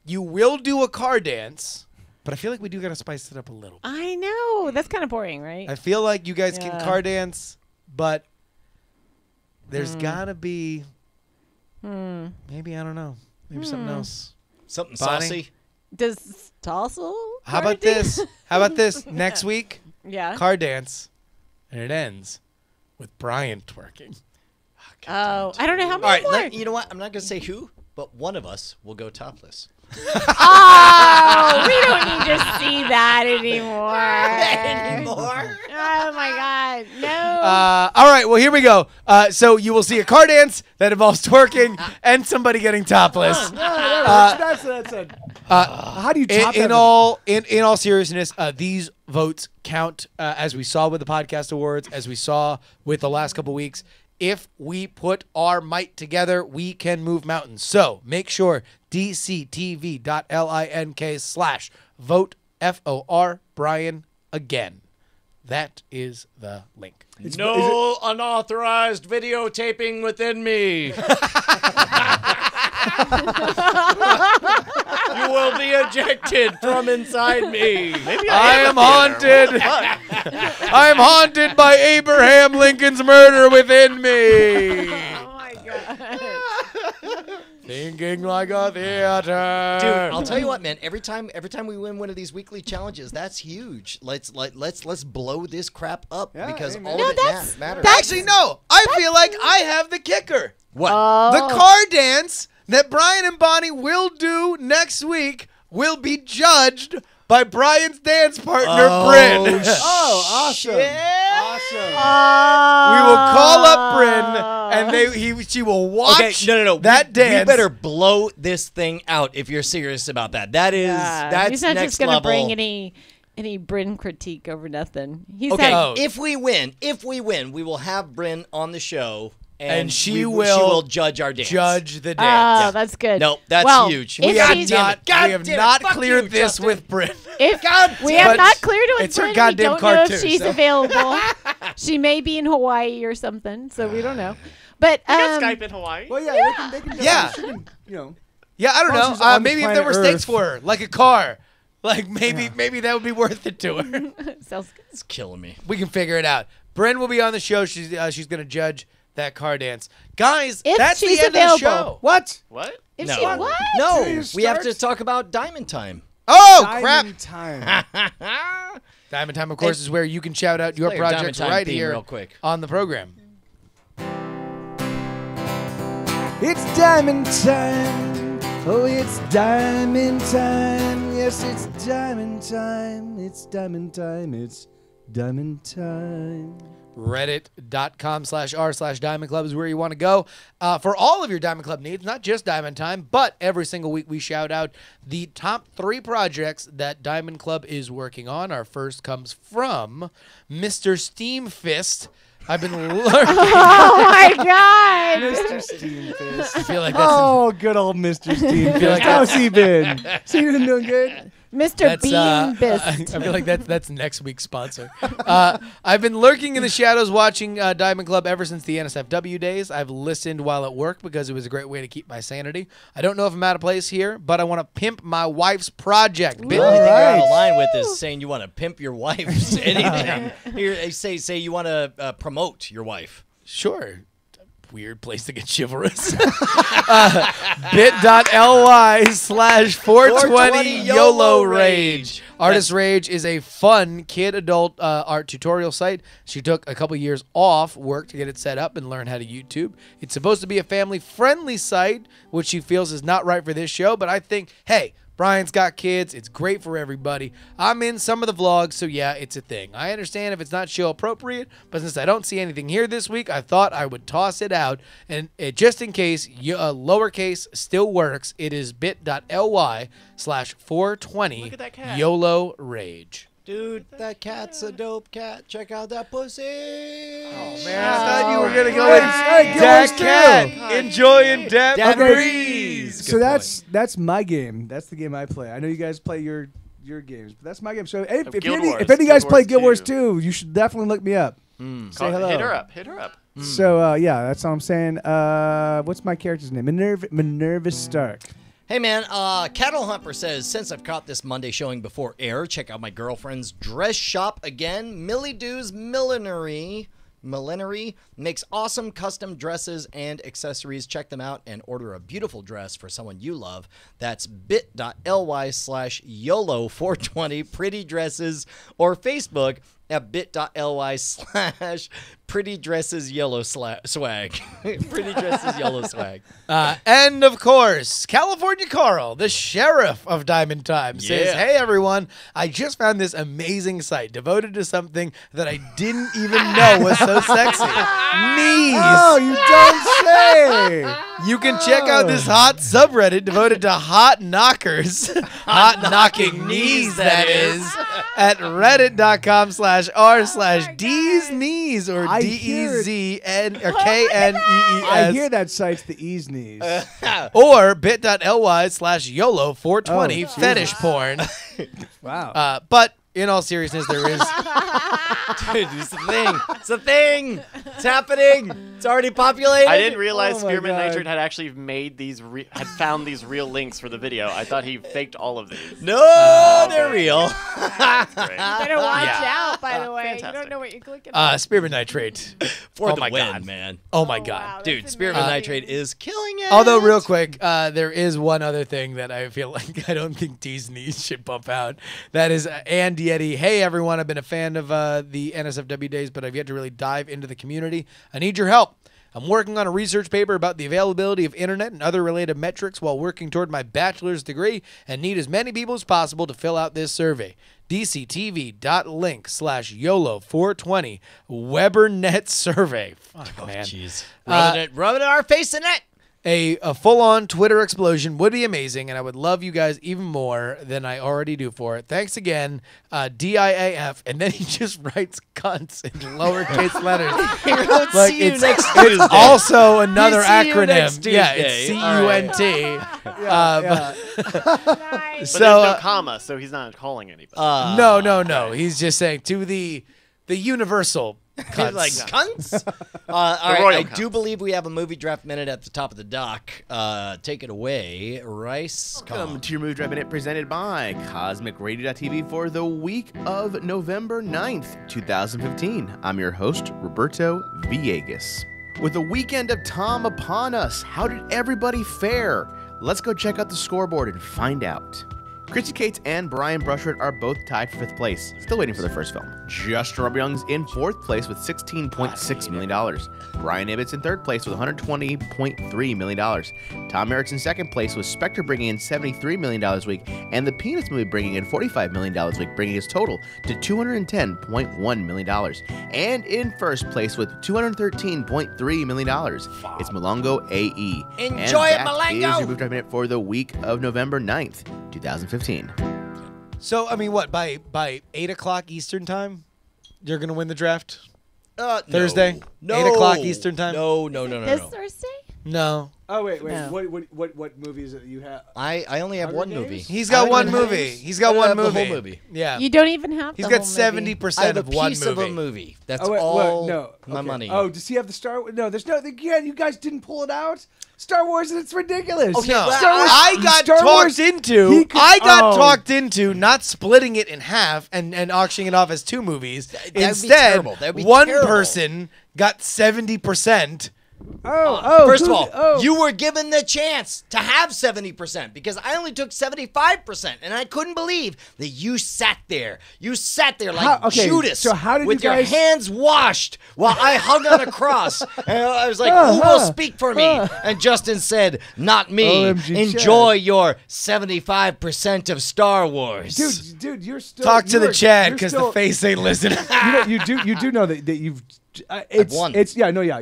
Speaker 2: You will do a car dance, but I feel like we do got to spice it up a little.
Speaker 4: I know. That's kind of boring, right?
Speaker 2: I feel like you guys can car dance, but there's got to be maybe, I don't know, maybe something else.
Speaker 6: Something
Speaker 2: Bonnie?
Speaker 6: saucy.
Speaker 4: Does Tossel?
Speaker 2: How about this? How about this? Next week,
Speaker 4: Yeah.
Speaker 2: car dance, and it ends with Brian twerking.
Speaker 4: Oh, I don't know how
Speaker 6: All
Speaker 4: many
Speaker 6: right,
Speaker 4: more.
Speaker 6: you know what? I'm not going to say who, but one of us will go topless.
Speaker 4: Oh, we don't need to see that anymore.
Speaker 6: Anymore?
Speaker 4: Oh my God, no.
Speaker 2: All right, well, here we go. So you will see a car dance that involves twerking and somebody getting topless.
Speaker 3: That's a. How do you top
Speaker 2: In
Speaker 3: that?
Speaker 2: all seriousness, these votes count as we saw with the podcast awards, as we saw with the last couple weeks. If we put our might together, we can move mountains. So make sure dctv.link/vote FOR Brian again. That is the link.
Speaker 6: No unauthorized videotaping within me. You will be ejected from inside me.
Speaker 5: Maybe
Speaker 2: I am
Speaker 5: a theater.
Speaker 2: haunted. I am haunted by Abraham Lincoln's murder within me.
Speaker 4: Oh my God.
Speaker 2: Thinking like a theater.
Speaker 6: Dude, I'll tell you what, man. Every time we win one of these weekly challenges, that's huge. Let's blow this crap up
Speaker 3: Yeah,
Speaker 6: because
Speaker 3: amen.
Speaker 6: all
Speaker 4: No,
Speaker 6: of it matters.
Speaker 2: Actually, no. I feel like I have the kicker.
Speaker 6: What?
Speaker 2: The car dance that Brian and Bonnie will do next week will be judged by Brian's dance partner, Bryn.
Speaker 3: Oh, awesome! Awesome.
Speaker 2: We will call up Bryn, and she will watch
Speaker 6: Okay, no.
Speaker 2: that dance.
Speaker 6: We better blow this thing out if you're serious about that. That's
Speaker 4: He's not
Speaker 6: next
Speaker 4: just gonna
Speaker 6: level.
Speaker 4: bring any Bryn critique over nothing. He
Speaker 6: Okay,
Speaker 4: said,
Speaker 2: Oh.
Speaker 6: if we win, we will have Bryn on the show,
Speaker 2: And she
Speaker 6: she
Speaker 2: will
Speaker 6: judge our dance.
Speaker 2: Judge the
Speaker 4: "Oh,
Speaker 2: dance.
Speaker 4: that's good."
Speaker 6: No, that's
Speaker 4: well,
Speaker 6: huge.
Speaker 4: If
Speaker 2: We have
Speaker 4: she's-
Speaker 2: not,
Speaker 6: God
Speaker 2: we have
Speaker 6: damn it.
Speaker 2: not
Speaker 6: Fuck
Speaker 2: cleared
Speaker 6: you,
Speaker 2: this
Speaker 6: Justin.
Speaker 2: with Bryn.
Speaker 4: If we
Speaker 2: damn
Speaker 4: have
Speaker 2: it.
Speaker 4: not cleared it with
Speaker 2: It's her
Speaker 4: Bryn, we
Speaker 2: goddamn
Speaker 4: don't
Speaker 2: car
Speaker 4: know
Speaker 2: too,
Speaker 4: if she's
Speaker 2: so.
Speaker 4: available. She may be in Hawaii or something, so we don't know. But
Speaker 5: Skype in Hawaii.
Speaker 3: Well, yeah, they can.
Speaker 2: Yeah.
Speaker 3: She can, you know.
Speaker 2: Yeah, I don't
Speaker 3: As long as
Speaker 2: know.
Speaker 3: she's on the
Speaker 2: Maybe if there
Speaker 3: planet
Speaker 2: were stakes
Speaker 3: Earth.
Speaker 2: for her, like a car. Like maybe that would be worth it to her.
Speaker 4: sounds good.
Speaker 6: It's killing me.
Speaker 2: We can figure it out. Bryn will be on the show. She's going to judge that car dance. Guys,
Speaker 4: If
Speaker 2: that's the
Speaker 4: she's
Speaker 2: end of the
Speaker 4: available.
Speaker 2: show.
Speaker 3: What?
Speaker 5: What?
Speaker 4: If
Speaker 6: No.
Speaker 4: she what?
Speaker 6: No,
Speaker 3: Serious
Speaker 6: we have to
Speaker 3: starts?
Speaker 6: talk about Diamond Time.
Speaker 2: Oh, crap.
Speaker 3: Diamond time.
Speaker 2: Diamond Time, of course, is where you can shout out your
Speaker 6: play your Diamond
Speaker 2: projects
Speaker 6: Time
Speaker 2: right
Speaker 6: theme
Speaker 2: here
Speaker 6: real quick.
Speaker 2: on the program.
Speaker 3: It's diamond time. Oh, it's diamond time. Yes, it's diamond time. It's diamond time. It's diamond time.
Speaker 2: Reddit.com/r/Diamond Club is where you want to go for all of your Diamond Club needs, not just Diamond Time, but every single week we shout out the top 3 projects that Diamond Club is working on. Our first comes from Mr. Steam Fist. I've been learning.
Speaker 4: Oh my God!
Speaker 3: Mr. Steamfist.
Speaker 2: I feel like that's
Speaker 3: Oh, good old Mr. Steamfist.
Speaker 2: like
Speaker 3: How's he been? Has he been doing good?
Speaker 4: Mr.
Speaker 2: That's,
Speaker 4: Bean
Speaker 2: I
Speaker 4: Bist.
Speaker 2: feel like that's next week's sponsor. I've been lurking in the shadows watching Diamond Club ever since the NSFW days. I've listened while at work because it was a great way to keep my sanity. I don't know if I'm out of place here, but I want to pimp my wife's project.
Speaker 6: The only thing you're
Speaker 3: right.
Speaker 6: out of line with is saying you want to pimp your wife's anything. Here, say you want to promote your wife.
Speaker 2: Sure. Weird place to get chivalrous. Bit.ly/420 YOLO Rage. Artist Rage is a fun kid adult art tutorial site. She took a couple years off work to get it set up and learn how to YouTube. It's supposed to be a family friendly site, which she feels is not right for this show, but I think, hey, Brian's got kids. It's great for everybody. I'm in some of the vlogs, so yeah, it's a thing. I understand if it's not show appropriate, but since I don't see anything here this week, I thought I would toss it out. And just in case lowercase still works, it is bit.ly/420
Speaker 5: Look at that cat.
Speaker 2: YOLO Rage.
Speaker 6: Dude, that cat's a dope cat. Check out that pussy.
Speaker 2: Man, I thought you were gonna go
Speaker 3: Hey,
Speaker 2: in
Speaker 3: Gilmore's
Speaker 2: that
Speaker 3: too.
Speaker 2: cat enjoying that
Speaker 3: Okay.
Speaker 2: breeze.
Speaker 3: So that's my game. That's the game I play. I know you guys play your games, but that's my game. So if
Speaker 5: Guild
Speaker 3: any
Speaker 5: Wars.
Speaker 3: if any of you guys
Speaker 5: Guild
Speaker 3: play
Speaker 5: Wars
Speaker 3: Guild Wars
Speaker 5: 2.
Speaker 3: 2, you should definitely look me up. Say hello.
Speaker 5: Hit her up. Hit her up.
Speaker 3: So yeah, that's all I'm saying. What's my character's name? Minerva Stark.
Speaker 6: Hey man, Cattle Humper says, since I've caught this Monday showing before air, check out my girlfriend's dress shop again. Millie Doo's Millinery makes awesome custom dresses and accessories. Check them out and order a beautiful dress for someone you love. That's bit.ly/YOLO420 pretty dresses, or Facebook at bit.ly/pretty dresses yellow swag. Pretty dresses yellow swag.
Speaker 2: And of course, California Carl, the sheriff of Diamond Time, says,
Speaker 6: Yeah.
Speaker 2: "Hey everyone, I just found this amazing site devoted to something that I didn't even know was so sexy. Knees.
Speaker 3: Oh, you don't say.
Speaker 2: You can check out this hot subreddit devoted to hot knockers, hot knocking knees, that is, at reddit.com/r/D's knees, or
Speaker 3: I hear it.
Speaker 2: DEZN or KNEES.
Speaker 3: I hear that site's the E's knees.
Speaker 2: Or bit.ly/YOLO420
Speaker 3: Oh,
Speaker 2: fetish porn.
Speaker 3: Wow.
Speaker 2: But in all seriousness, there is.
Speaker 6: Dude, it's a thing. It's a thing. It's happening. It's already populated.
Speaker 5: I didn't realize
Speaker 3: Oh my
Speaker 5: Spearmint
Speaker 3: God.
Speaker 5: Nitrate had actually made these, had found these real links for the video. I thought he faked all of these.
Speaker 6: No, they're real.
Speaker 5: Great.
Speaker 4: Better watch
Speaker 2: Yeah.
Speaker 4: out, by the way. You
Speaker 5: Fantastic.
Speaker 4: don't know what you're clicking on.
Speaker 2: Spearmint Nitrate.
Speaker 6: For
Speaker 2: Oh
Speaker 6: the
Speaker 2: my
Speaker 6: win,
Speaker 2: God.
Speaker 6: man.
Speaker 2: Oh my
Speaker 4: Oh,
Speaker 2: God.
Speaker 4: wow,
Speaker 6: Dude,
Speaker 4: that's
Speaker 6: Spearmint
Speaker 4: amazing.
Speaker 6: Nitrate is killing it.
Speaker 2: Although, real quick, there is one other thing that I feel like I don't think D's knees should bump out. That is Andy Eddy. Hey, everyone. I've been a fan of the NSFW days, but I've yet to really dive into the community. I need your help. I'm working on a research paper about the availability of internet and other related metrics while working toward my bachelor's degree, and need as many people as possible to fill out this survey. dctv.link/YOLO420 WeberNet survey. Fuck, man.
Speaker 6: Jeez. Rubbing it in our face in it.
Speaker 2: A full-on Twitter explosion would be amazing, and I would love you guys even more than I already do for it. Thanks again, DIAF. And then he just writes cunts in lowercase letters.
Speaker 6: See you next
Speaker 2: it's
Speaker 6: Tuesday.
Speaker 2: also another
Speaker 6: See you
Speaker 2: acronym.
Speaker 6: next
Speaker 2: Yeah,
Speaker 6: Tuesday.
Speaker 2: it's CUNT.
Speaker 4: Nice.
Speaker 5: But
Speaker 2: So,
Speaker 5: there's no comma, so he's not calling anybody.
Speaker 2: no. He's just saying to the universal cunts.
Speaker 6: Like cunts. All right,
Speaker 5: royal
Speaker 6: I
Speaker 5: cunts.
Speaker 6: do believe we have a movie draft minute at the top of the dock. Take it away, Rice.
Speaker 8: Welcome to your Movie Drive Minute presented by CosmicRadio.tv for the week of November 9th, 2015. I'm your host, Roberto Villegas. With the weekend of Tom upon us, how did everybody fare? Let's go check out the scoreboard and find out. Chrissy Cates and Brian Brushwood are both tied for 5th place, still waiting for their first film. Justin Robert Young's in 4th place with $16.6 million. Brian Ibbott's in 3rd place with $120.3 million. Tom Merritt's in 2nd place with Spectre bringing in $73 million a week, and the Peanuts movie bringing in $45 million a week, bringing his total to $210.1 million. And in 1st place with $213.3 million, it's Malongo AE.
Speaker 6: Enjoy it,
Speaker 8: and that
Speaker 6: Malongo!
Speaker 8: is your Movie Drive Minute for the week of November 9th, 2015.
Speaker 2: So, I mean, what, by 8 o'clock Eastern time, you're going to win the draft? Thursday?
Speaker 6: No.
Speaker 2: 8 o'clock Eastern time?
Speaker 6: No.
Speaker 4: This Thursday?
Speaker 2: No.
Speaker 3: Oh wait.
Speaker 4: No.
Speaker 3: What movies that you have?
Speaker 6: I only have
Speaker 3: Hunger
Speaker 6: one
Speaker 3: Games?
Speaker 6: movie.
Speaker 2: He's got one movie. He's got one
Speaker 6: the
Speaker 2: movie.
Speaker 6: whole movie.
Speaker 2: Yeah.
Speaker 4: You don't even have
Speaker 2: He's
Speaker 4: the
Speaker 2: got
Speaker 4: whole movie.
Speaker 2: 70%
Speaker 6: I have a
Speaker 2: of one
Speaker 6: piece
Speaker 2: movie.
Speaker 6: of a movie. That's
Speaker 3: Oh, wait,
Speaker 6: all
Speaker 3: no.
Speaker 6: my
Speaker 3: Okay.
Speaker 6: money.
Speaker 3: Oh, does he have the Star Wars? No, there's no. Yeah, you guys didn't pull it out. Star Wars, it's ridiculous.
Speaker 6: Okay,
Speaker 2: No,
Speaker 6: well,
Speaker 3: Star Wars,
Speaker 2: I got
Speaker 3: Star
Speaker 2: talked
Speaker 3: Wars,
Speaker 2: into.
Speaker 3: he could-
Speaker 2: I got
Speaker 3: oh.
Speaker 2: talked into not splitting it in half and auctioning it off as 2 movies.
Speaker 6: be
Speaker 2: Instead,
Speaker 6: terrible. That would be
Speaker 2: one
Speaker 6: terrible.
Speaker 2: person got 70%.
Speaker 6: First of
Speaker 3: who-
Speaker 6: all,
Speaker 3: oh.
Speaker 6: you were given the chance to have 70% because I only took 75%, and I couldn't believe that you sat there. You sat there like
Speaker 3: How- okay,
Speaker 6: Judas,
Speaker 3: so how did
Speaker 6: with
Speaker 3: you guys-
Speaker 6: your hands washed while I hung on a cross. And I was like, "Who will speak for me?" And Justin said, "Not me.
Speaker 3: OMG,
Speaker 6: Enjoy your 75% of Star Wars."
Speaker 3: dude, you're still
Speaker 2: Talk to the Chad
Speaker 3: you're
Speaker 2: because the
Speaker 3: still-
Speaker 2: face ain't listening.
Speaker 3: You do know that you've
Speaker 6: won.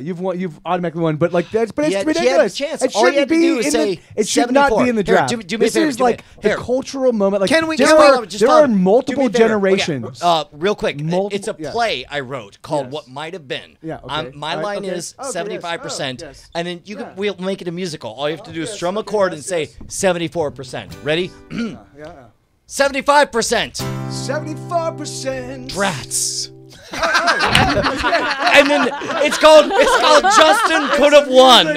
Speaker 3: You've won. You've automatically won. But like it's
Speaker 6: He had
Speaker 3: ridiculous.
Speaker 6: a chance.
Speaker 3: It
Speaker 6: All he
Speaker 3: shouldn't
Speaker 6: had to
Speaker 3: be
Speaker 6: do was
Speaker 3: in
Speaker 6: say
Speaker 3: it should not
Speaker 6: 74.
Speaker 3: be in the
Speaker 6: Here,
Speaker 3: draft.
Speaker 6: do me a
Speaker 3: This
Speaker 6: favor,
Speaker 3: is
Speaker 6: do me a
Speaker 3: like
Speaker 6: favor.
Speaker 3: the
Speaker 6: Here.
Speaker 3: cultural moment. Like
Speaker 2: Can we
Speaker 3: there
Speaker 2: just
Speaker 3: are,
Speaker 2: wait?
Speaker 6: Just
Speaker 3: there
Speaker 6: follow
Speaker 3: are
Speaker 6: me.
Speaker 3: multiple
Speaker 6: Do me a favor.
Speaker 3: generations.
Speaker 6: Real quick, it's a
Speaker 3: yes.
Speaker 6: play I wrote called
Speaker 3: Yes.
Speaker 6: "What Might Have Been."
Speaker 3: Yeah, okay.
Speaker 6: My
Speaker 3: All right,
Speaker 6: line
Speaker 3: okay.
Speaker 6: is
Speaker 3: Okay, yes.
Speaker 6: 75%,
Speaker 3: Oh, yes.
Speaker 6: and then we'll make it a musical. All you have to do is
Speaker 3: yes,
Speaker 6: strum a
Speaker 3: okay,
Speaker 6: chord
Speaker 3: yes,
Speaker 6: and say
Speaker 3: yes.
Speaker 6: 74%. Ready?
Speaker 3: Yeah.
Speaker 6: 75%.
Speaker 3: 74%.
Speaker 6: Rats. And then it's called Justin Could Have Won.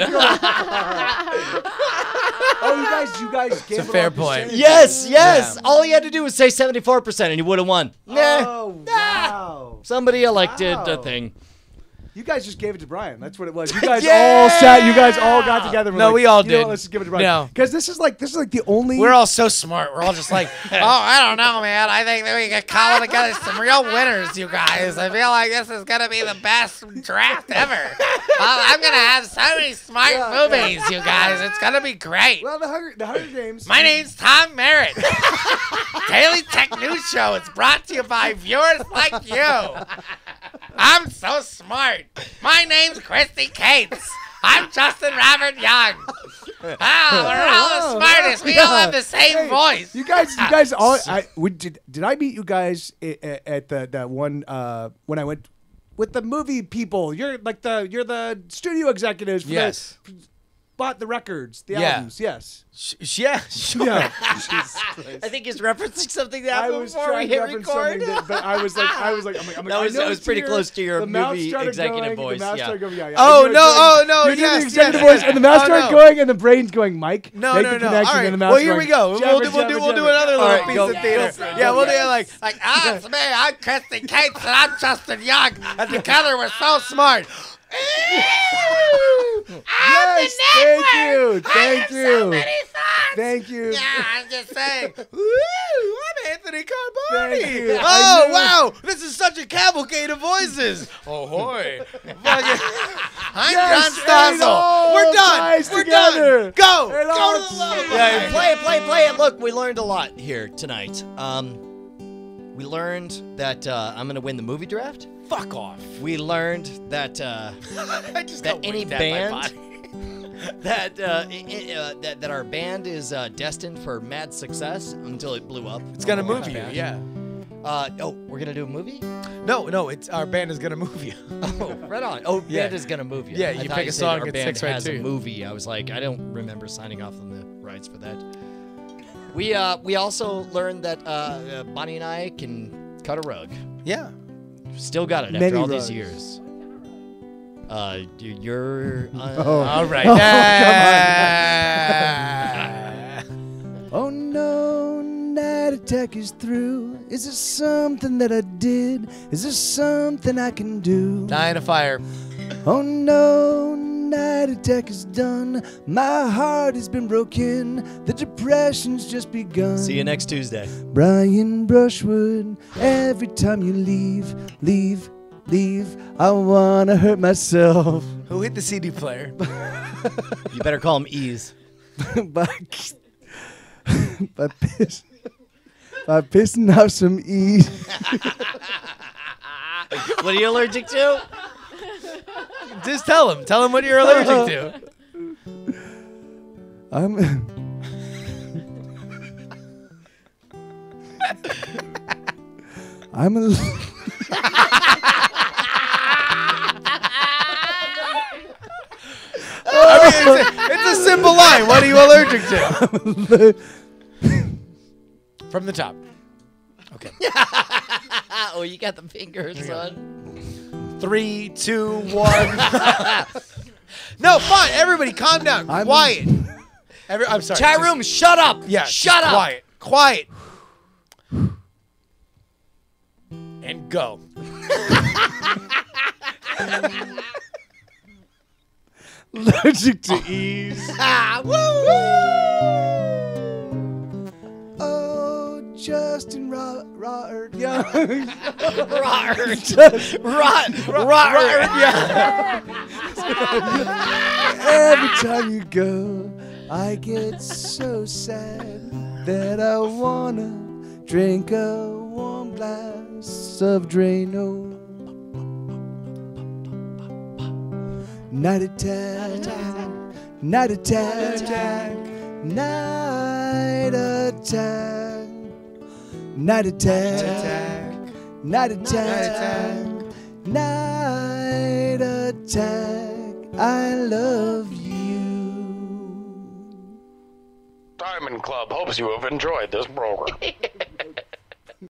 Speaker 3: You guys gave
Speaker 2: It's a fair point.
Speaker 6: Yes.
Speaker 2: Yeah.
Speaker 6: All he had to do was say 74%, and he would have won.
Speaker 3: Oh, wow.
Speaker 6: Somebody elected a
Speaker 3: Wow.
Speaker 6: thing.
Speaker 3: You guys just gave it to Brian. That's what it was. You guys all sat. You guys all got together. And were
Speaker 2: No,
Speaker 3: like,
Speaker 2: we all
Speaker 3: you know what,
Speaker 2: did.
Speaker 3: let's just give it to Brian.
Speaker 2: No.
Speaker 3: Because this is like the only.
Speaker 2: We're all so smart. We're all just like, oh, I don't know, man. I think that we could call together some real winners, you guys. I feel like this is going to be the best draft ever. I'm going to have so many smart movies, you guys. It's going to be great.
Speaker 3: Well, the Hunger Games.
Speaker 2: My name's Tom Merritt. Daily Tech News Show. It's brought to you by viewers like you. I'm so smart. My name's Christy Cates. I'm Justin Robert Young. We're all the smartest. We all have the same voice.
Speaker 3: You guys all. Did I meet you guys at the one when I went with the movie people? You're the studio executives. For
Speaker 2: Yes.
Speaker 3: bought the records, the
Speaker 2: Yeah.
Speaker 3: albums. Yes.
Speaker 2: Yeah, sure.
Speaker 3: Yeah.
Speaker 6: I think he's referencing something that
Speaker 3: I
Speaker 6: happened
Speaker 3: was
Speaker 6: before we
Speaker 3: trying to
Speaker 6: hit
Speaker 3: reference
Speaker 6: record.
Speaker 3: something, but I was like,
Speaker 6: That was pretty close to your movie executive voice. Yeah.
Speaker 2: Oh, no,
Speaker 3: You're doing
Speaker 2: yes,
Speaker 3: the executive
Speaker 2: yes,
Speaker 3: voice, and the mouth
Speaker 2: oh,
Speaker 3: started
Speaker 2: no.
Speaker 3: going, and the brain's going, Mike.
Speaker 2: No,
Speaker 3: make
Speaker 2: no,
Speaker 3: the
Speaker 2: no. All
Speaker 3: connection,
Speaker 2: right.
Speaker 3: and the mouth's
Speaker 2: Well, here
Speaker 3: going,
Speaker 2: we go.
Speaker 3: jabber,
Speaker 2: We'll
Speaker 3: jabber,
Speaker 2: do
Speaker 3: jabber.
Speaker 2: another little
Speaker 6: right,
Speaker 2: piece
Speaker 6: go,
Speaker 2: of theater.
Speaker 6: go for it,
Speaker 2: Yeah,
Speaker 6: go
Speaker 2: we'll
Speaker 6: for
Speaker 2: do
Speaker 6: it.
Speaker 2: like it's me. I'm Christy Cates, and I'm Justin Young, and together we're so smart.
Speaker 3: Yes, thank you. Thank
Speaker 2: So
Speaker 3: you.
Speaker 2: many thoughts.
Speaker 3: Thank you.
Speaker 2: Yeah, I'm just saying. Woo, I'm Anthony Carboni.
Speaker 3: Thank you.
Speaker 2: Oh,
Speaker 3: I knew-
Speaker 2: wow. This is such a cavalcade of voices. Oh, hoy. I'm
Speaker 3: Yes,
Speaker 2: John
Speaker 3: and
Speaker 2: Stossel.
Speaker 3: all
Speaker 2: We're done.
Speaker 3: ties
Speaker 2: We're
Speaker 3: together.
Speaker 2: done. Go.
Speaker 3: And
Speaker 2: Go
Speaker 3: all-
Speaker 2: to the love.
Speaker 6: Yeah, play it. Look, we learned a lot here tonight. We learned that I'm going to win the movie draft.
Speaker 2: Fuck off.
Speaker 6: We learned that
Speaker 2: I just
Speaker 6: that
Speaker 2: got
Speaker 6: any
Speaker 2: winked at my
Speaker 6: band
Speaker 2: body.
Speaker 6: that our band is destined for mad success until it blew up.
Speaker 2: It's gonna move you, yeah.
Speaker 6: We're gonna do a movie?
Speaker 2: No, it's our band is gonna move you.
Speaker 6: Oh, right on. Oh,
Speaker 2: Yeah.
Speaker 6: band is gonna move you.
Speaker 2: Yeah,
Speaker 6: I
Speaker 2: you
Speaker 6: thought
Speaker 2: pick a
Speaker 6: said
Speaker 2: song
Speaker 6: our
Speaker 2: and
Speaker 6: band
Speaker 2: six right
Speaker 6: has
Speaker 2: to
Speaker 6: a
Speaker 2: you.
Speaker 6: movie. I was like, I don't remember signing off on the rights for that. We also learned that Bonnie and I can cut a rug.
Speaker 2: Yeah.
Speaker 6: Still got it after
Speaker 3: Many
Speaker 6: all
Speaker 3: rugs.
Speaker 6: these years. You're.
Speaker 2: All right.
Speaker 3: Oh, Oh no, night attack is through. Is this something that I did? Is this something I can do?
Speaker 2: Die in a fire.
Speaker 3: Oh no, night attack is done. My heart has been broken. The depression's just begun.
Speaker 6: See you next Tuesday.
Speaker 3: Brian Brushwood, every time you leave, I wanna hurt myself.
Speaker 2: Who hit the CD player?
Speaker 6: You better call him Ease.
Speaker 3: by pissing off some E.
Speaker 6: What are you allergic to?
Speaker 2: Just tell him. Tell him what you're allergic to.
Speaker 3: I'm a.
Speaker 2: It's a simple line. What are you allergic to? From the top. Okay.
Speaker 6: Oh, you got the fingers, son.
Speaker 2: 3, 2, 1. No, fine. Everybody, calm down. Quiet. I'm sorry.
Speaker 6: Chat room, shut up.
Speaker 2: Yeah.
Speaker 6: shut up.
Speaker 2: Quiet. Quiet. And go.
Speaker 3: Allergic to ease. Oh, Justin Robert Young. Every time you go, I get so sad that I wanna drink a warm glass of Drano. Night attack. Night attack. Night attack. Night attack. Night attack. Night attack. I love you.
Speaker 9: Diamond Club hopes you have enjoyed this program.